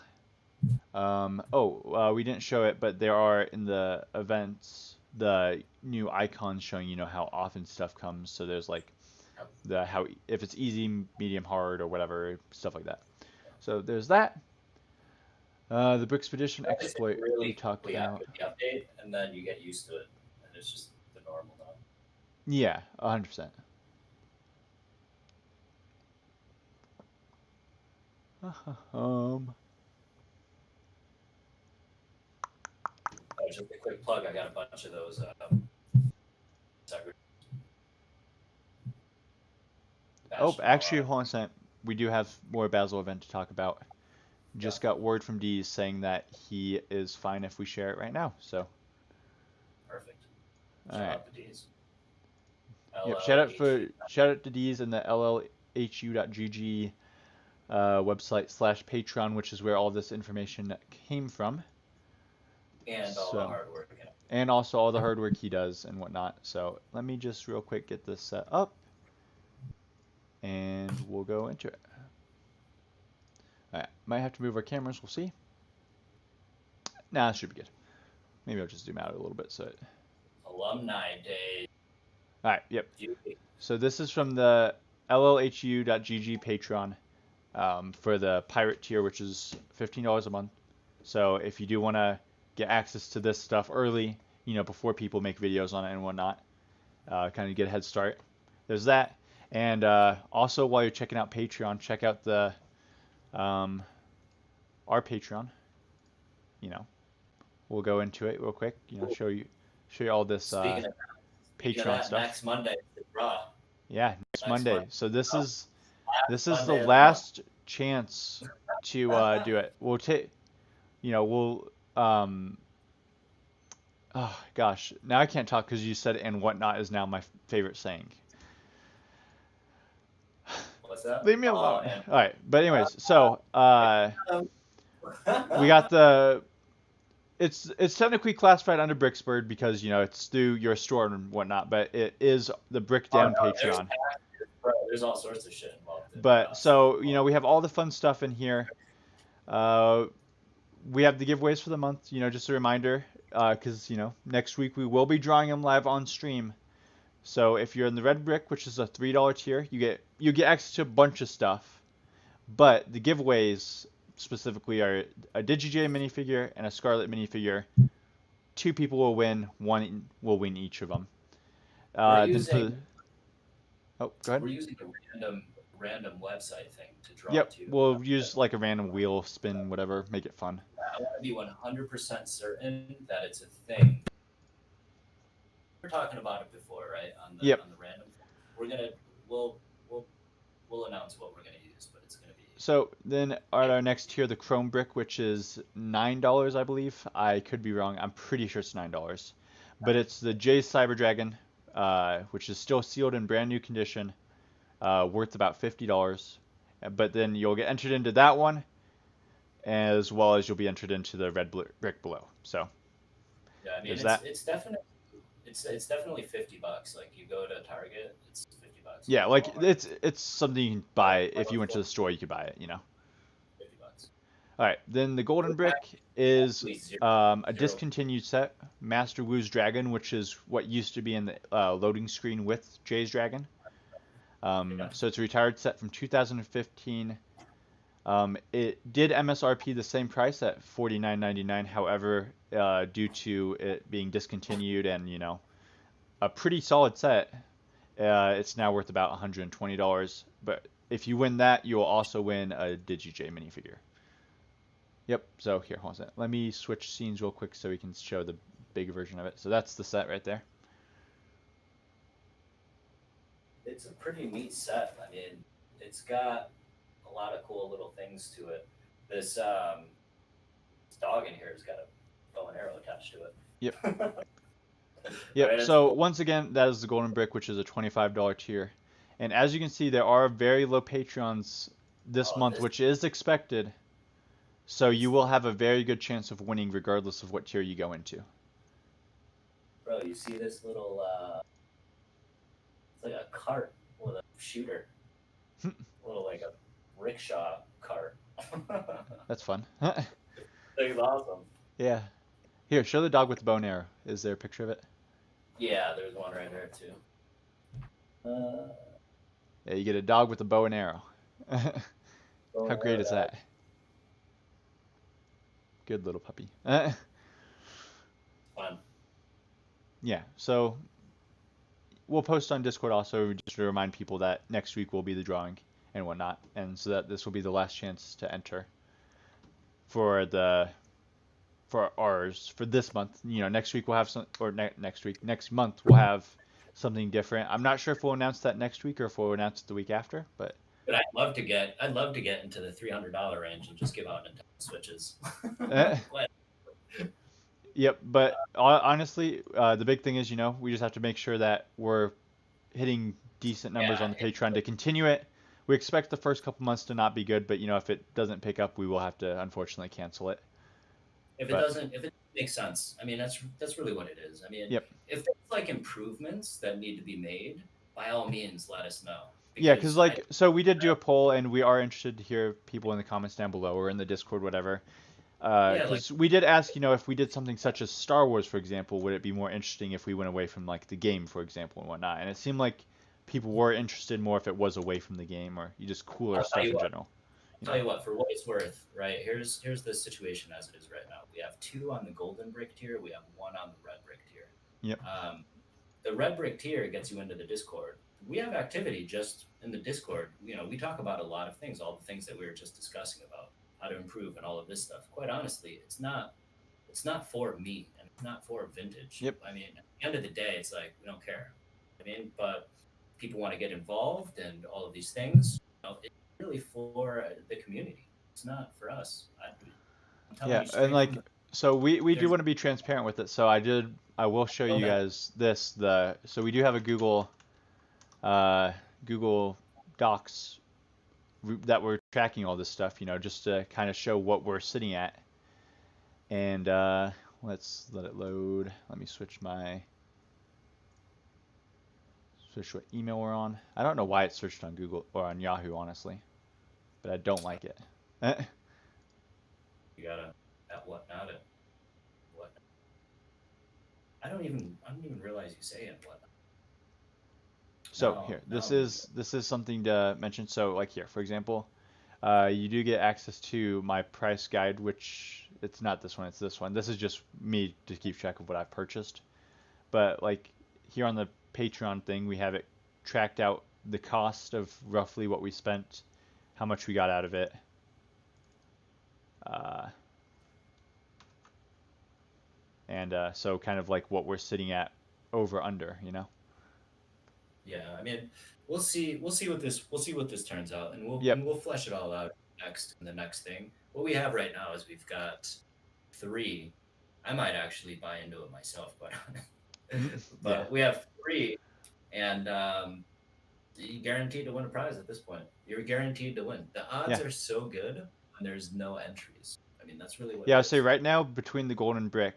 We didn't show it, but there are in the events the new icons showing how often stuff comes. So there's like if it's easy, medium, hard, or whatever, stuff like that. So there's that. The Brickspedition exploit we talked about. After the update, and then you get used to it, and it's just the normal now. Yeah, 100%. Just a quick plug. I got a bunch of those. Actually, hold on a second. We do have more Basil event to talk about. Just got word from Deez saying that he is fine if we share it right now. So. Perfect. All right. Shout out to Deez. Yep. Shout out to Deez and the llhu.gg website / Patreon, which is where all this information came from. And all the hard work. And also all the hard work he does and whatnot. So let me just real quick get this set up. And we'll go into it. Alright, might have to move our cameras, we'll see. Nah, this should be good. Maybe I'll just zoom out a little bit so it... Alumni Day. All right. Yep. Juicy. So this is from the llhu.gg Patreon for the pirate tier, which is $15 a month. So if you do want to get access to this stuff early, before people make videos on it and whatnot, kind of get a head start. There's that. And also, while you're checking out Patreon, check out the our Patreon. We'll go into it real quick. Show you all this Speaking of Patreon that, stuff. next Monday is the draw. Yeah, next Monday. So this Oh, is last this is the Monday of the month. last chance to do it. We'll take, we'll oh gosh, now I can't talk because you said "and whatnot" is now my favorite saying. What's that? Leave me Oh, alone. and All right, but anyways, so um, we got the. It's technically classified under Bricksbird because it's through your store and whatnot, but it is the oh Brickdown no, Patreon. there's all sorts of shit involved in But stuff. so we have all the fun stuff in here. Uh, we have the giveaways for the month. Just a reminder, because next week we will be drawing them live on stream. So if you're in the red brick, which is a $3 tier, you get access to a bunch of stuff. But the giveaways specifically are a DigiJ minifigure and a Scarlet minifigure. 2 people will win. 1 will win each of them. We're Then for using oh, go ahead. we're using a random website thing to draw Yep, to. we'll use like a random wheel spin, whatever, make it fun. I want to be 100% certain that it's a thing. We're talking about it before, right? Yep. On the random. We'll we'll announce what we're gonna use, but it's gonna be. So then at our next tier, the Chrome Brick, which is $9, I believe. I could be wrong. I'm pretty sure it's $9. But it's the J Cyber Dragon, which is still sealed in brand new condition, worth about $50. But then you'll get entered into that one, as well as you'll be entered into the red brick below. So Yeah, I mean it's definitely $50. Like you go to Target, it's $50. yeah, You go to like Walmart, it's something you can buy if you went to the store. You could buy it. $50. All right, then the golden brick is Actually, zero, a zero. discontinued set, Master Wu's Dragon, which is what used to be in the loading screen with Jay's Dragon. Yeah. So it's a retired set from 2015. It did MSRP the same price at $49.99. However, due to it being discontinued and a pretty solid set, it's now worth about $120. But if you win that, you will also win a DigiJ minifigure. Yep, so here, hold on a second. Let me switch scenes real quick so we can show the big version of it. So that's the set right there. It's a pretty neat set. I mean, it's got a lot of cool little things to it. This dog in here has got a bow and arrow attached to it. Yep. Yep, Right, so cool. once again, that is the golden brick, which is a $25 tier. And as you can see, there are very low Patreons this month, which is expected. So you will have a very good chance of winning regardless of what tier you go into. Bro, you see this little it's like a cart with a shooter. A little like a rickshaw cart. That's fun. It's awesome. Yeah. Here, show the dog with the bow and arrow. Is there a picture of it? Yeah, there's one right there too. Yeah, you get a dog with a bow and arrow. How great is that? Good little puppy. Fun. Yeah, so we'll post on Discord also just to remind people that next week will be the drawing and whatnot, and so that this will be the last chance to enter for ours for this month. Next week we'll have some, or next month we'll have something different. I'm not sure if we'll announce that next week or if we'll announce it the week after, but I'd love to get into the $300 range and just give out Nintendo Switches. Yep, but honestly, the big thing is, we just have to make sure that we're hitting decent numbers on the Patreon to continue it. We expect the first couple months to not be good, but if it doesn't pick up, we will have to unfortunately cancel it. If it makes sense, I mean that's really what it is. I mean, yep. If there's like improvements that need to be made, by all means, let us know. Yeah, because so we did do a poll, and we are interested to hear people in the comments down below or in the Discord, whatever. Yeah, like Because we did ask, if we did something such as Star Wars, for example, would it be more interesting if we went away from like the game, for example, and whatnot? And it seemed like people were interested more if it was away from the game or you just cooler I'll tell stuff you in what. general. You Tell know? you what, for what it's worth, right? Here's the situation as it is right now. We have two on the golden brick tier. We have one on the red brick tier. Yep. Um, the red brick tier gets you into the Discord. We have activity just in the Discord. We talk about a lot of things, all the things that we were just discussing about how to improve and all of this stuff. Quite honestly, it's not for me and it's not for vintage. Yep. I mean, at the end of the day, it's like we don't care. I mean, but people want to get involved and all of these things. It's really for the community. It's not for us. I'm telling Yeah, you and straight from like, the. so we do There's want to be transparent with it. So I will show no you doubt. guys so we do have a uh, Google Docs that we're tracking all this stuff, just to kind of show what we're sitting at. And let's let it load. Let me switch what email we're on. I don't know why it's searched on Google or on Yahoo, honestly, but I don't like it. You gotta at what not at what. I don't even realize you say it. What So now? here, Now this I'm gonna is this is something to mention. So like here, for example, you do get access to my price guide, which it's not this one, it's this one. This is just me to keep track of what I've purchased. But like here on the Patreon thing, we have it tracked out the cost of roughly what we spent, how much we got out of it. Uh, and so kind of like what we're sitting at over under. Yeah, I mean, we'll see what this turns out, and we'll Yep. and we'll flesh it all out next in the next thing. What we have right now is we've got three. I might actually buy into it myself, but Yeah. but we have three, and you guaranteed to win a prize at this point. You're guaranteed to win. The odds Yeah. are so good when there's no entries. I mean, that's really what Yeah, it I'll say is. right now between the golden brick,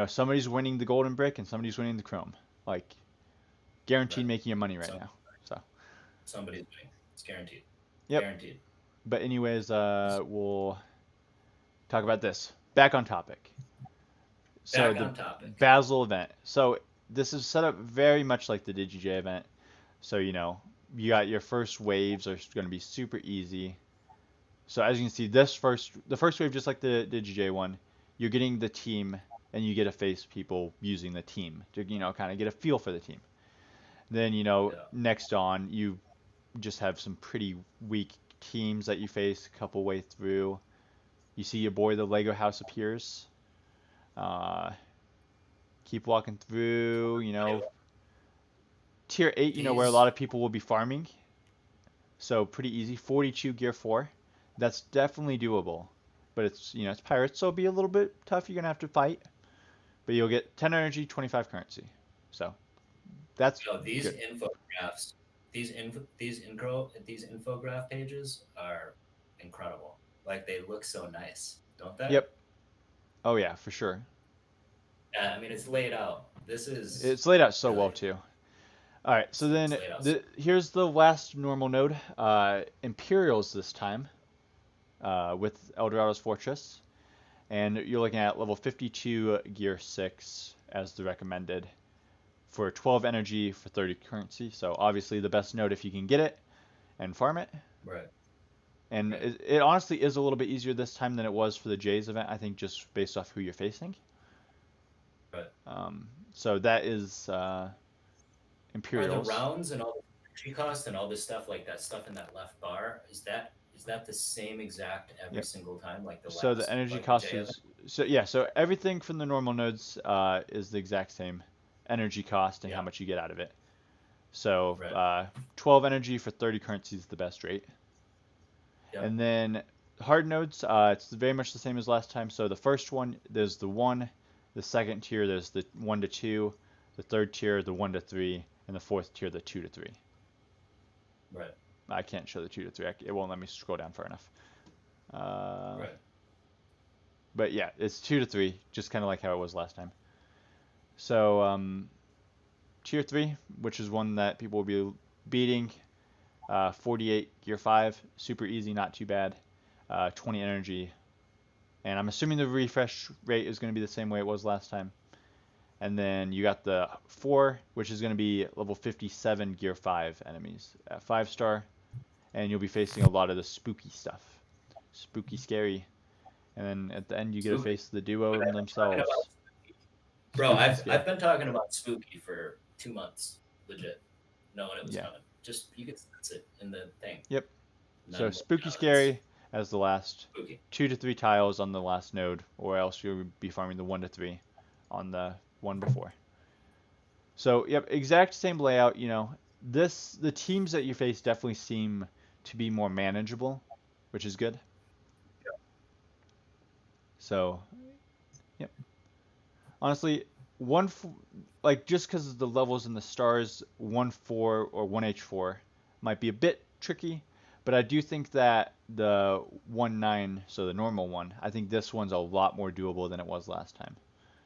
somebody's winning the golden brick and somebody's winning the chrome. Like guaranteed Right. making your money right Some now. So, somebody's winning. It's guaranteed. yep. Guaranteed. But anyways, we'll talk about this. Back on topic. So Back the on topic. Basel event. So this is set up very much like the DigiJ event. So you got your first waves are going to be super easy. So as you can see, the first wave, just like the DigiJ one, you're getting the team and you get to face people using the team to kind of get a feel for the team. Then Yeah. next on you just have some pretty weak teams that you face a couple way through. You see your boy the Lego house appears. Uh, keep walking through. Tier 8, where a These lot of people will be farming. So pretty easy. 42 gear 4. That's definitely doable. But it's pirates, so it'll be a little bit tough. You're going to have to fight. But you'll get 10 energy, 25 currency. So that's these good. infographics, these infograph pages are incredible. Like they look so nice, don't they? Yep. Oh, yeah, for sure. Yeah, I mean it's laid out. This is It's laid out so well, really too. All right, so it's then laid out. So, here's the last normal node. Imperials this time with Eldorado's Fortress. And you're looking at level 52 gear 6 as the recommended for 12 energy for 30 currency. So obviously the best node if you can get it and farm it. right, And right, it honestly is a little bit easier this time than it was for the Jays event, I think, just based off who you're facing. right. So that is Are the Imperials. rounds and all the entry cost and all this stuff like that stuff in that left bar? Is that the same exact every Yep. single time like the So the last energy like the cost J event? is so everything from the normal nodes is the exact same energy cost and how Yeah, much you get out of it. So right. 12 energy for 30 currency is the best rate. Yep. And then hard nodes, it's very much the same as last time. So the first one, there's the 1. The second tier, there's the 1 to 2. The third tier, the 1 to 3. And the fourth tier, the 2 to 3. Right. I can't show the 2 to 3. It won't let me scroll down far enough. Right. But yeah, it's 2 to 3, just kind of like how it was last time. So tier 3, which is one that people will be beating, 48 gear 5, super easy, not too bad. 20 energy, And I'm assuming the refresh rate is going to be the same way it was last time. And then you got the 4, which is going to be level 57 Gear 5 enemies at 5-star. And you'll be facing a lot of the spooky stuff. Spooky, scary. And then at the end, you get to Spooky. face the duo But I've been talking themselves. about, bro, Spooky, I've scary. been talking about Spooky for 2 months, legit, knowing it was Yeah. coming. Just you could sense it in the thing. Yep. And So then, spooky, it's scary as the last spooky. 2 to 3 tiles on the last node, or else you'll be farming the 1 to 3 on the one before. So, yep, exact same layout. You know, the teams that you face definitely seem to be more manageable, which is good. So, yep. Honestly, like just because the levels in the stars 1-4 or 1H4 might be a bit tricky, but I do think that the 1-9, so the normal one, I think this one's a lot more doable than it was last time.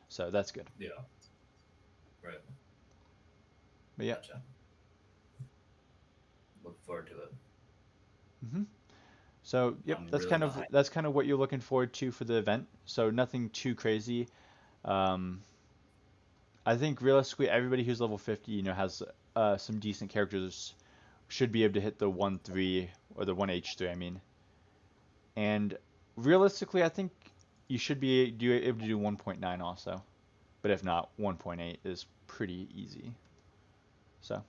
So that's good. Yeah. Right. But yeah. Gotcha. Look forward to it. hmm So yep, I'm that's really kind of behind. that's kind of what you're looking forward to for the event. So nothing too crazy. Um, I think realistically, everybody who's level 50, you know, has some decent characters, should be able to hit the 1-3 or the 1H3. I mean, and realistically, I think you should be able to do 1.9 also. But if not, 1.8 is pretty easy. So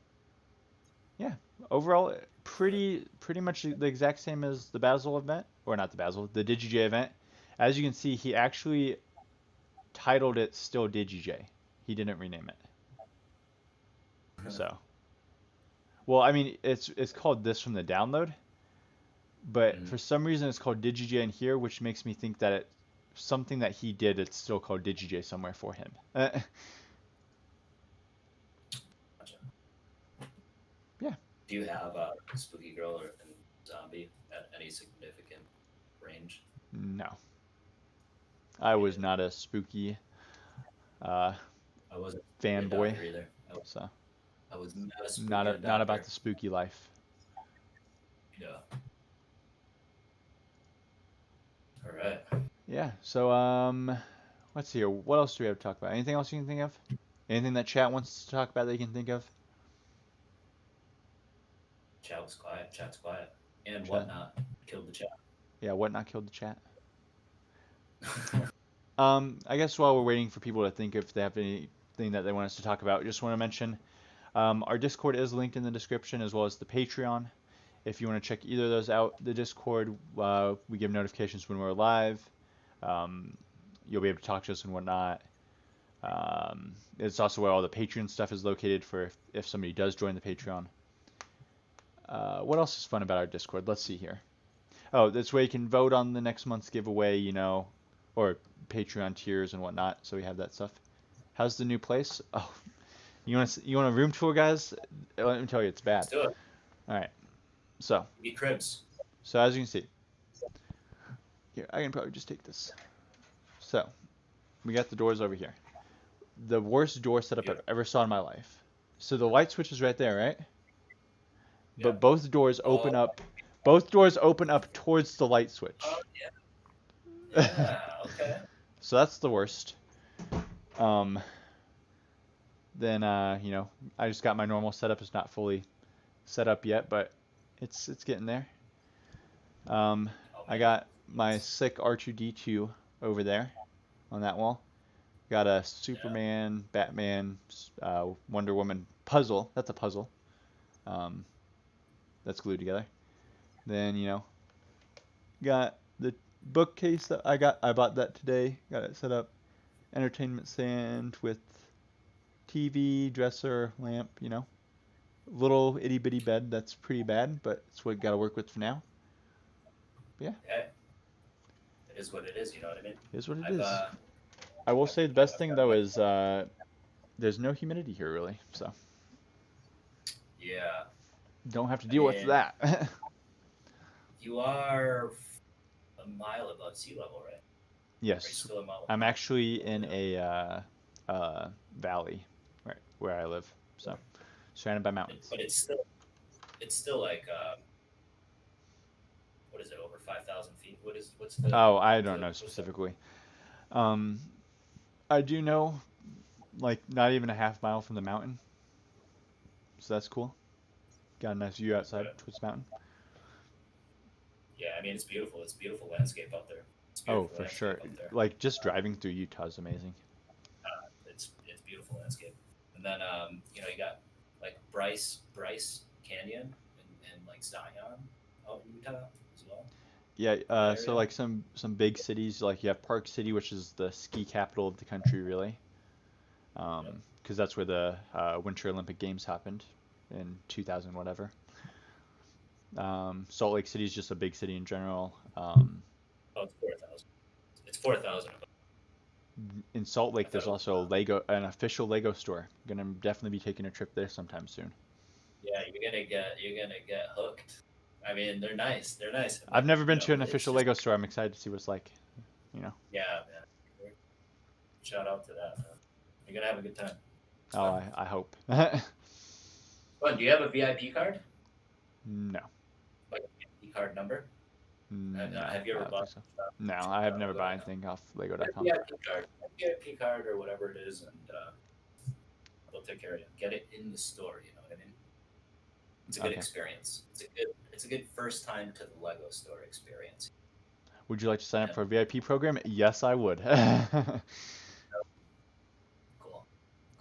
yeah, overall, pretty much the exact same as the Basil event, or not the Basil, the DigiJ event. As you can see, he actually titled it still DigiJ. He didn't rename it. So, well, I mean, it's called this from the download, but Mhm. for some reason it's called DigiJ in here, which makes me think that it's something that he did. It's still called DigiJ somewhere for him. Gotcha. Yeah. Do you have a spooky girl or and zombie at any significant range? No, I Me was neither. not a spooky uh, I wasn't a spooky fanboy, adopter either. so I was not a spooky not about adopter. the spooky life. Yeah. All right. Yeah. So let's see here. What else do we have to talk about? Anything else you can think of? Anything that chat wants to talk about that you can think of? Chat was quiet. Chat's quiet. And Chat. whatnot killed the chat. Yeah. What not killed the chat? I guess while we're waiting for people to think if they have anything that they want us to talk about, just want to mention our Discord is linked in the description as well as the Patreon. If you want to check either of those out, the Discord, we give notifications when we're live. Um, you'll be able to talk to us and whatnot. It's also where all the Patreon stuff is located for if somebody does join the Patreon. What else is fun about our Discord? Let's see here. Oh, that's where you can vote on the next month's giveaway, you know, or Patreon tiers and whatnot. So we have that stuff. How's the new place? Oh, you want a room tour, guys? Let me tell you, it's bad. Let's do it. All right. So Eat cribs. as you can see, here I can probably just take this. So we got the doors over here. The worst door setup Yeah. I've ever saw in my life. So the light switch is right there, right? Yeah. But both doors open Oh, up. Both doors open up towards the light switch. oh yeah. Yeah. Okay. So that's the worst. Um, then you know, I just got my normal setup. It's not fully set up yet, but it's getting there. Oh I man. got my sick R2D2 over there on that wall. Got a Yeah. Superman, Batman, Wonder Woman puzzle. That's a puzzle. Um, that's glued together. Then you know, got the bookcase that I got. I bought that today. Got it set up. Entertainment stand with TV, dresser, lamp. You know, little itty bitty bed. That's pretty bad, but it's what got to work with for now. But yeah, Hey, it is what it is. You know what I mean? here's what it I've is. uh, I will say the best I've thing got though my is there's no humidity here really, so yeah. don't have to I deal with mean, that. you are a mile above sea level, right? Are you Yes, still a mile I'm above? actually in Yeah. a valley where I live, so surrounded by mountains. But it's still like what what is it, over 5,000 feet? What's the Oh, I what's don't the know what's the specifically. Um, I do know, like, not even a half mile from the mountain, so that's cool. Got a nice view outside towards the mountain. Yeah, I mean it's beautiful. It's a beautiful landscape up there. It's a Oh, beautiful for sure. landscape up there. Like, just driving through Utah is amazing. It's beautiful landscape. And then you got like Bryce Canyon and like Zion out in Utah as well Yeah, in that so area. like some big cities, like you have Park City, which is the ski capital of the country, really, Yep. because that's where the Winter Olympic Games happened in 2000, whatever. Salt Lake City is just a big city in general. Oh, it's 4,000. It's 4,000. In Salt I Lake, thought there's it was. also an official Lego store. Gonna definitely be taking a trip there sometime soon. Yeah, you're gonna get hooked. I mean, they're nice. They're nice. I've never been You to know, an it's official just Lego store. I'm excited to see what it's like. You know. yeah, man. Shout out to that, man. You're gonna have a good time. It's Oh, fun. I hope. Fun. Do you have a VIP card? No, Like a VIP card number? no, Have you I ever don't think bought so. stuff? No, I have never bought Lego? No. anything off Get a Lego.com. VIP card. Get a VIP card or whatever it is, and they'll take care of you. Get it in the store. You know what I mean? It's a good Okay. experience. It's a good first time to the Lego store experience. Would you like to sign up And for a VIP program? Yes, I would. cool,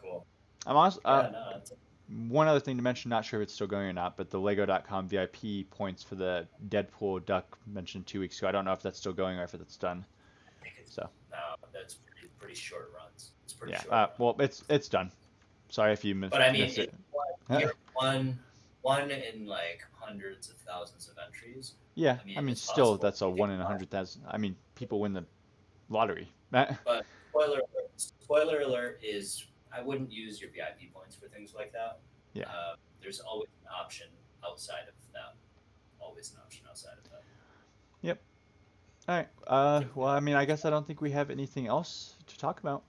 cool. I'm also, Yeah, no, it's one other thing to mention, not sure if it's still going or not, but the Lego.com VIP points for the Deadpool duck mentioned 2 weeks ago. I don't know if that's still going or if it's done. I think it's So no, that's pretty short runs. It's pretty yeah, short runs. well, it's done. Sorry if you But I mean, missed it's it. you're one in like hundreds of thousands of entries. Yeah, I I mean, mean, it's still, possible. that's a It one in a could, 100,000. I mean, people win the lottery. but spoiler alert is I wouldn't use your VIP points for things like that. Yeah. There's always an option outside of that. Always an option outside of that. Yep. All right. Well, I mean, I guess I don't think we have anything else to talk about.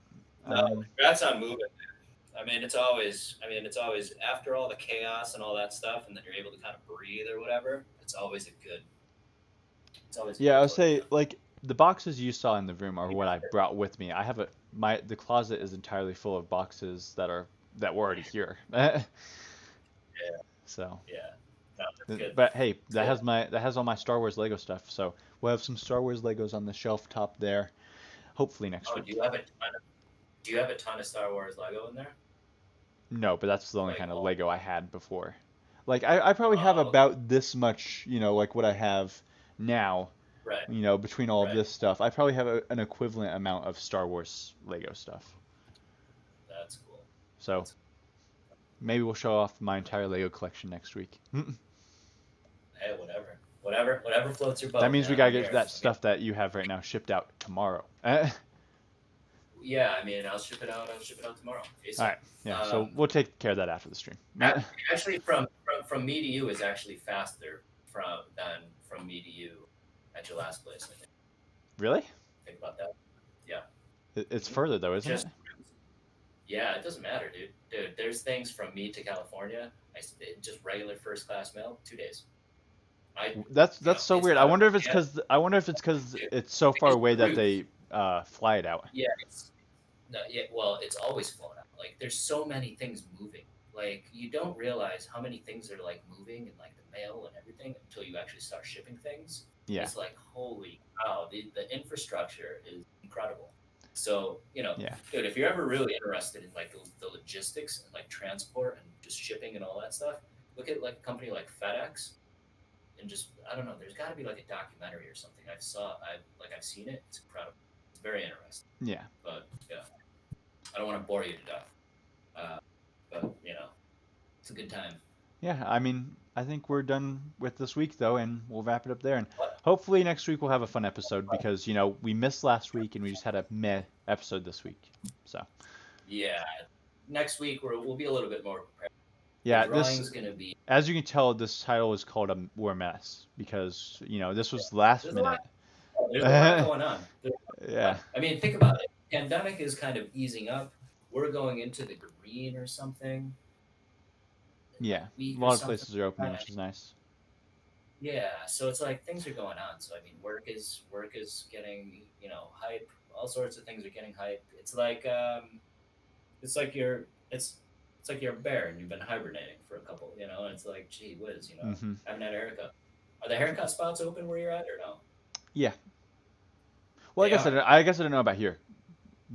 No, congrats on moving. I mean, it's always after all the chaos and all that stuff, and then you're able to kind of breathe or whatever. It's always a Yeah, good I would feeling, say man. like the boxes you saw in the room are what I brought with me. I have the closet is entirely full of boxes that were already here. Yeah, So, yeah. No, that's good. but hey, It's good. that has all my Star Wars Lego stuff. So we'll have some Star Wars Legos on the shelf top there, hopefully next Oh, do week. you have a ton of Star Wars Lego in there? No, but that's the only Like kind of all? Lego I had before. Like I probably have Oh, okay. about this much, like what I have now, Right, between all of right. this stuff. I probably have an equivalent amount of Star Wars Lego stuff. That's cool. So That's maybe we'll show off my entire Lego collection next week. hey, whatever floats your That boat, means we man. gotta I'm get here. that stuff that you have right now shipped out tomorrow. Yeah, I mean, I'll ship it out. I'll ship it out tomorrow, All ASAP. right. Yeah. So Um, we'll take care of that after the stream. actually, from me to you is actually faster than from me to you at your last place. I think. Really? Think about that. Yeah. It's hmm further though, isn't it? Just yeah, it doesn't matter, dude. Dude, there's things from me to California. Just regular first class mail, 2 days. I, That's so it's weird. I not a wonder if it's yeah, because I wonder if it's because dude. it's so far Because away that cruise. they fly it out. Yeah, it's no, yeah. Well, it's always flown out. Like there's so many things moving. Like you don't realize how many things are like moving and like the mail and everything until you actually start shipping things. Yeah. It's like holy cow, the infrastructure is incredible. So Yeah. dude, if you're ever really interested in like the logistics and like transport and just shipping and all that stuff, look at like a company like FedEx and just I don't know. There's got to be like a documentary or something. I've seen it. It's incredible. It's very interesting. Yeah. But yeah, I don't want to bore you to death. Uh, but it's a good time. Yeah. I mean, I think we're done with this week though, and we'll wrap it up there. And But hopefully next week we'll have a fun episode because we missed last week and we just had a meh episode this week. So yeah, next week we'll be a little bit more prepared. The yeah, this drawing's gonna be. as you can tell, this title is called "We're a Mess" because this was last There's a lot. minute. There's a lot going on. Yeah. I mean, think about it. Pandemic is kind of easing up. We're going into the green or something in like Yeah. a week A or lot of something places are like opening, that. which is nice. Yeah, so it's like things are going on. So I mean, work is getting hype. All sorts of things are getting hype. It's like you're it's like you're a bear and you've been hibernating for a couple. And it's like, gee whiz, Hmm. haven't had a haircut. Are the haircut spots open where you're at or no? Yeah. Well, They are. I guess I don't know about here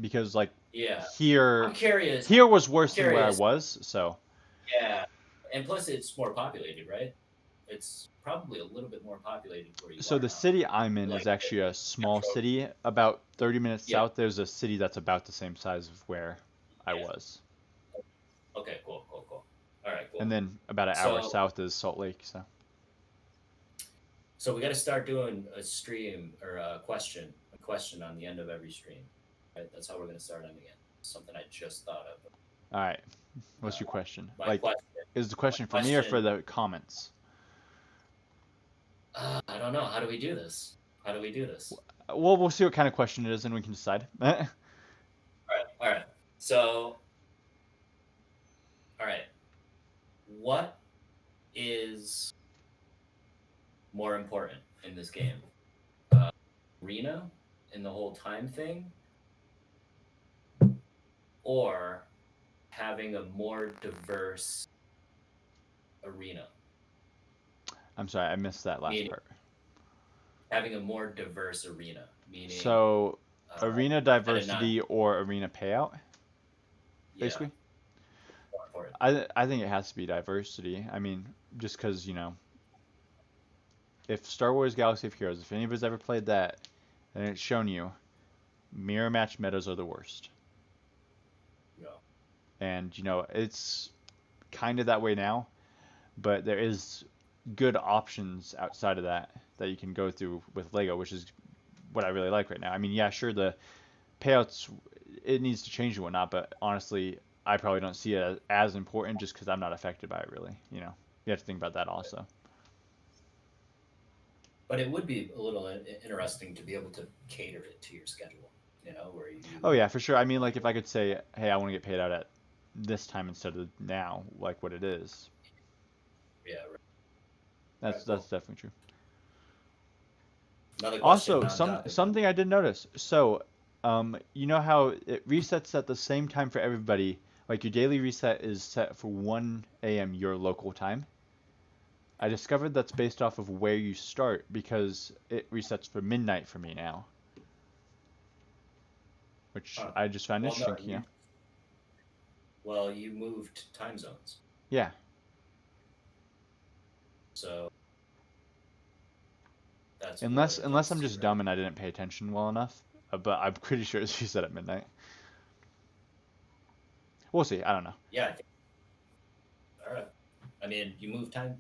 because like Yeah, I'm here curious. here was I'm worse than where I curious. was. So Yeah, and plus it's more populated, right? It's probably a little bit more populated where you so are the now. city I'm in is Like actually a small metro. city. About 30 minutes Yeah, south, there's a city that's about the same size of where I yeah. was, Okay, cool, cool, cool. All right, and cool. then about an hour So south is Salt Lake. So so we got to start doing a stream or a question on the end of every stream. Right? That's how we're gonna start ending it. Something I just thought of. all right, what's your Uh, question? my Like, question. is the My question for me or for question. the comments? I don't know. How do we do this? How do we do this? Well, we'll see what kind of question it is, and we can decide. All right. All right. So, all right. What is more important in this game? Arena and the whole time thing, or having a more diverse arena? I'm sorry, I missed that last Meaning part. having a more diverse arena, meaning So, uh, arena instead of not, diversity or arena payout, yeah, basically. more important. I think it has to be diversity. I mean, just because if Star Wars Galaxy of Heroes, if anybody's ever played that, then it's shown you mirror match metas are the worst. You know, And it's kind of that way now, but there is good options outside of that you can go through with Lego, which is what I really like right now. I mean, yeah, sure, the payouts it needs to change and whatnot, but honestly, I probably don't see it as important just because I'm not affected by it really. You have to think about that also. but it would be a little interesting to be able to cater it to your schedule. Where Oh you yeah, for sure. I mean, like if I could say, hey, I want to get paid out at this time instead of now, like what it is. yeah, right, right, That's cool. definitely true. Another question, Also, non-topic, but something I did notice. So, you know how it resets at the same time for everybody. Like your daily reset is set for 1 a.m. your local time. I discovered that's based off of where you start because it resets for midnight for me now, which huh. I just found Well, no, interesting. you moved time zones, Yeah. so that's what it Unless does I'm too, just right? dumb and I didn't pay attention well enough, but I'm pretty sure it's reset at midnight. We'll see. I don't know. Yeah, I think, all right. I mean, you moved time.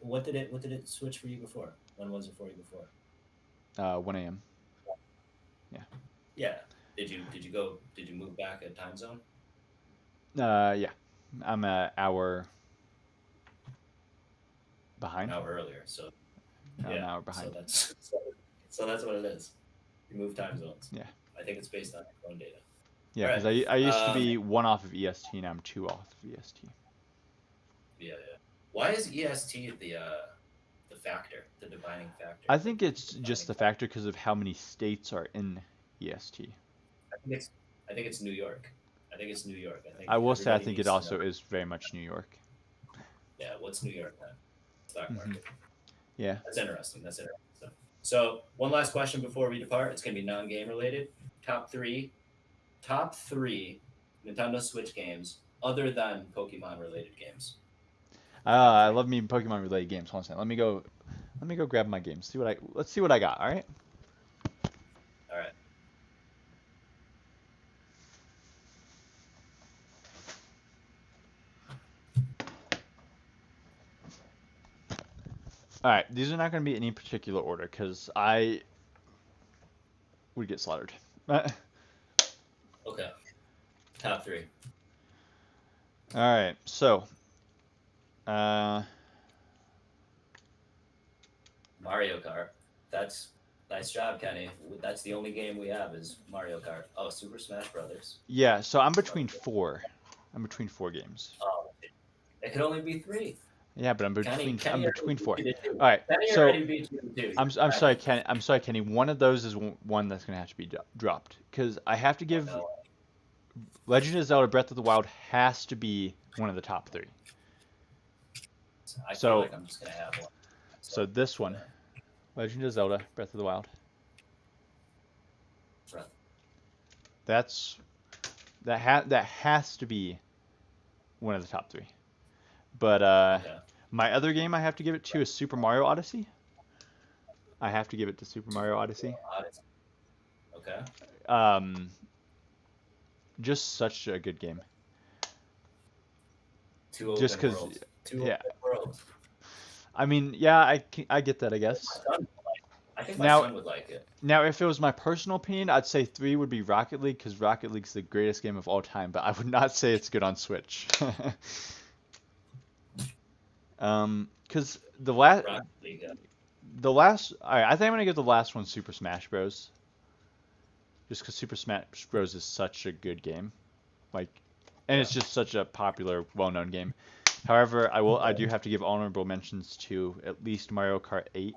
What did it switch for you before? When was it for you before? 1 a.m. Yeah. Yeah. Did you move back a time zone? Yeah. I'm an hour An behind. hour earlier. So An yeah. hour So behind. so that's what it is. You move time zones. Yeah. I think it's based on your phone data. Yeah, All because right. I used to Um, be one off of EST, now I'm two off of EST. yeah, yeah. Why is EST the factor, the defining factor, I the, think the it's just defining the factor? factor because of how many states are in EST. I think it's I think it's New York. I think it's New York. I think I will say I everybody think it needs to know. also is very much New York. Yeah, what's New York then? Stock Hmm. market. Yeah. That's interesting. That's interesting. So one last question before we depart. It's going to be non-game related. Top three, top three Nintendo Switch games other than Pokemon related games. Top I three. love me Pokemon related games. Hold on a second. Let me go grab my games. Let's see what I got. All right. All right. All right. These are not going to be in any particular order because I would get slaughtered. All Okay. Top three. right. So, uh, Mario Kart. That's nice job, Kenny. That's the only game we have is Mario Kart. Oh, Super Smash Brothers. yeah. So I'm Another between game. four. I'm between four games. Oh, it could only be three. Yeah, but Kenny I'm already between beat four. you to two. All right, Kenny so already beat you to two. I'm sorry, Ken. I'm sorry, Kenny. One of those is one that's gonna have to be dropped because I have to Oh, give no. Legend of Zelda: Breath of the Wild has to be one of the top three. I feel So like I'm just gonna have one. so So this one, whatever. Legend of Zelda: Breath of the Wild. Breath. That's that has to be one of the top three. But Okay. my other game I have to give it to is Super Mario Odyssey. I have to give it to Super Mario Odyssey. Odyssey. Okay. Um, just such a good game. Two Just open because, worlds. Two yeah. open worlds. I mean, yeah, I get that, I guess. I think my Now, son would like it. now, if it was my personal opinion, I'd say three would be Rocket League because Rocket League's the greatest game of all time. But I would not say it's good on Switch. Because Rocket League. all right, I think I'm gonna give the last one Super Smash Bros. Just because Super Smash Bros. Is such a good game, like, and Yeah. it's just such a popular, well-known game. However, I do have to give honorable mentions to at least Mario Kart 8,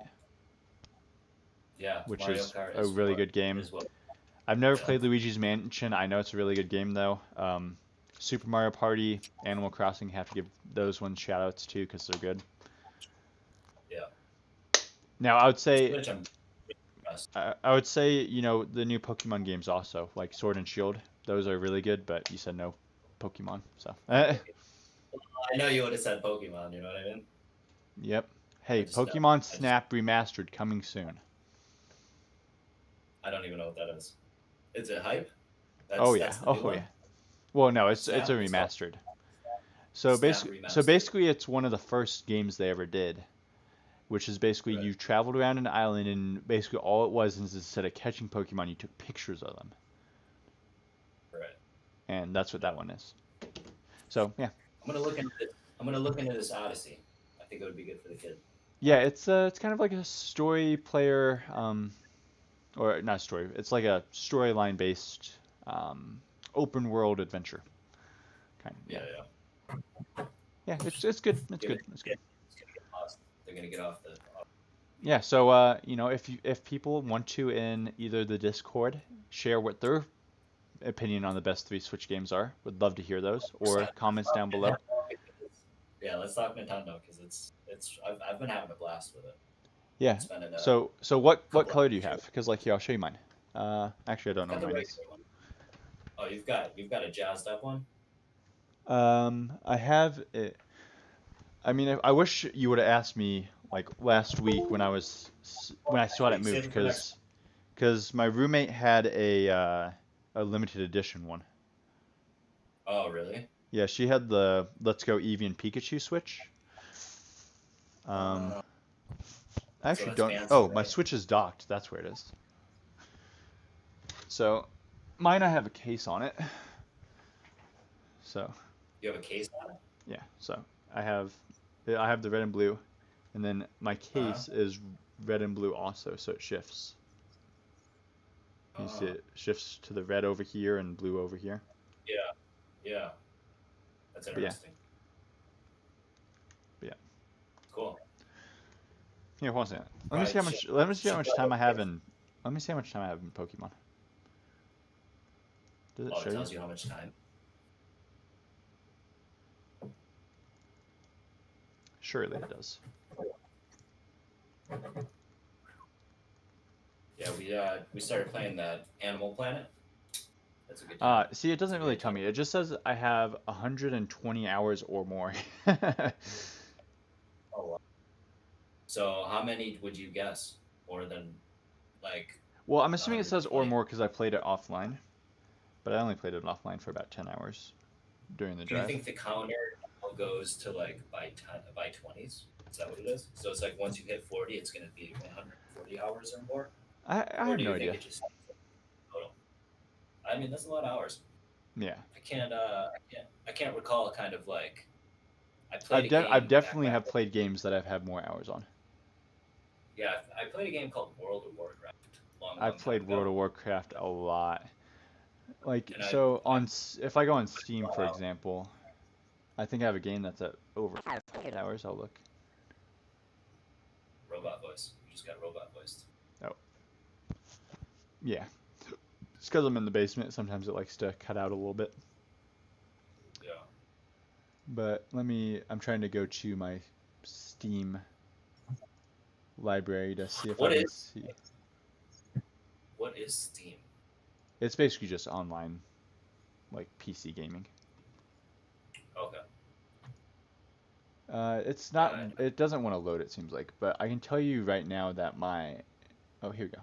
Yeah. which Mario is Kart a really good game. is what. I've never Yeah. played Luigi's Mansion. I know it's a really good game though. Super Mario Party, Animal Crossing, have to give those ones shout outs too because they're good. Yeah. Now I would say Switch. I'm impressed. I would say the new Pokemon games also like Sword and Shield. Those are really good, but you said no Pokemon, so I know you would have said Pokemon. You know what I mean? yep. I Hey, just know. Pokemon I just. Snap Remastered coming soon. I don't even know what that is. Is it hype? Oh That's yeah, the new oh one. yeah. Well, no, it's a Snap. It's called remastered. Snap So Remastered. basically, it's one of the first games they ever did, which is basically Right. you traveled around an island and basically all it was is instead of catching Pokemon, you took pictures of them, Right. and that's what Yeah. that one is. So yeah, I'm gonna look into this. I'm gonna look into this Odyssey. I think it would be good for the kid. yeah, it's kind of like a story player, or not story. It's like a storyline based, open world adventure kind of. Yeah, Yeah, yeah. yeah, it's good. It's Give good. it. It's good. It's gonna get lost. They're gonna get off the. Yeah, so if people want to in either the Discord share what their opinion on the best three Switch games are, would love to hear those, or Let's comments talk down below. Nintendo because- Yeah, let's talk Nintendo because it's. I've been having a blast with it. Yeah. Spending So what couple color do hours you here. have? Because like here, I'll show you mine. Actually, I don't I've know got what the mine is. regular one. Oh, you've got a jazzed up one. I have it. I mean, I wish you would have asked me like last week when I still Next hadn't week, moved save it for next. because my roommate had a limited edition one. Oh, really? Yeah, she had the Let's Go Eevee and Pikachu Switch. Um, Uh, I so actually it's don't. fancy, Oh, my right? Switch is docked. That's where it is. So, mine I have a case on it. So, You have a case on it. yeah. So I have the red and blue, and then my Uh huh. case is red and blue also, so it shifts. You see Oh, it shifts to the red over here and blue over here. yeah, yeah. That's But yeah, interesting. but yeah. Cool. Here, hold on a second. All right. Let me see how Ship much that time I over have here. in. Let me see how much time I have in Pokemon. Does it Oh, show it you? tells you how much time. Surely it does. Yeah, we started playing that Animal Planet. That's a good time. See, it It's a doesn't really great tell time. me. It just says I have 120 hours or more. Oh, wow. So how many would you guess? More than like Well, I'm the assuming it says or 120? more because I played it offline, but I only played it offline for about 10 hours during the Do you drive. think the counter goes to like by 20s? Is that what it is? So it's like once you hit 40, it's going to be 140 hours or more, I or have do no you think idea. it just total? I mean, that's a lot of hours. Yeah, I can't recall a kind of like I played a I've game definitely back. have played games that I've had more hours on. Yeah, I played a game called World of Warcraft long, I've long time played World ago, of Warcraft a lot. Like and so I if I go on a Steam, lot for out. example, I think I have a game that's at over 8 hours. I'll look. Robot voice. You just got robot voiced. Oh. Yeah. It's because I'm in the basement. Sometimes it likes to cut out a little bit. Yeah. But I'm trying to go to my Steam library to see if I can see. What is Steam? It's basically just online, like PC gaming. Okay. It's not. It doesn't want to load. It seems like, but I can tell you right now that my. Oh, here we go.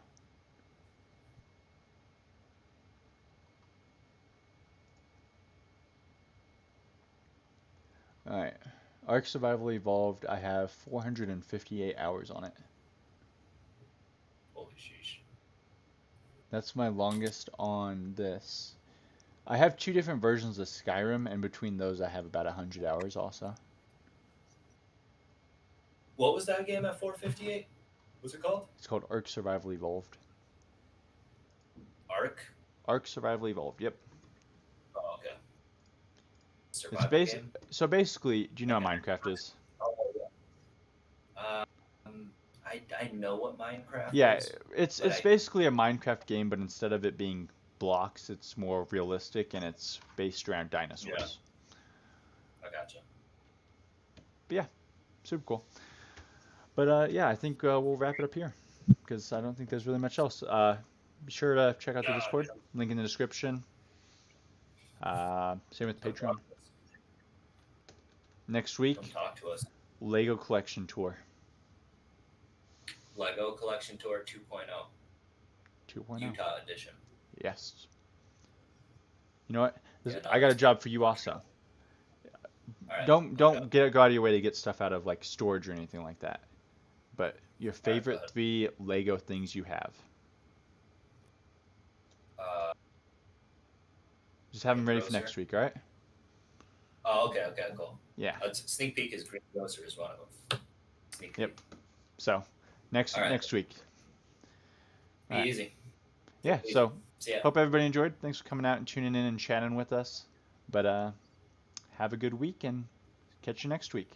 All right. Ark Survival Evolved. I have 458 hours on it. Holy sheesh. That's my longest on this. I have 2 different versions of Skyrim, and between those, I have about 100 hours also. What was that game at 458? What's it called? It's called Ark Survival Evolved. Ark? Ark Survival Evolved. Yep. Oh, okay. It's game? So basically, do you know what Minecraft is? Oh, yeah. I know what Minecraft Yeah, is. it's basically a Minecraft game, but instead of it being blocks, it's more realistic and it's based around dinosaurs. Yeah. I gotcha. But yeah, super cool. But yeah, I think we'll wrap it up here because I don't think there's really much else. Be sure to check out the Discord, link in the description. Same with Patreon. Next week, Come talk to us. Lego Collection Tour. Lego Collection Tour 2.0. 2.0. Utah edition. Yes. You know what? I got a job for you also. Right. Don't go out of your way to get stuff out of like storage or anything like that. But your favorite 3 Lego things you have. Just have them ready for next week, all right? Oh, okay, cool. Yeah. Sneak peek is Green Grocer is one of them. Sneak peek. Yep. So next week. Be easy. Yeah. So hope everybody enjoyed. Thanks for coming out and tuning in and chatting with us. But have a good week and catch you next week.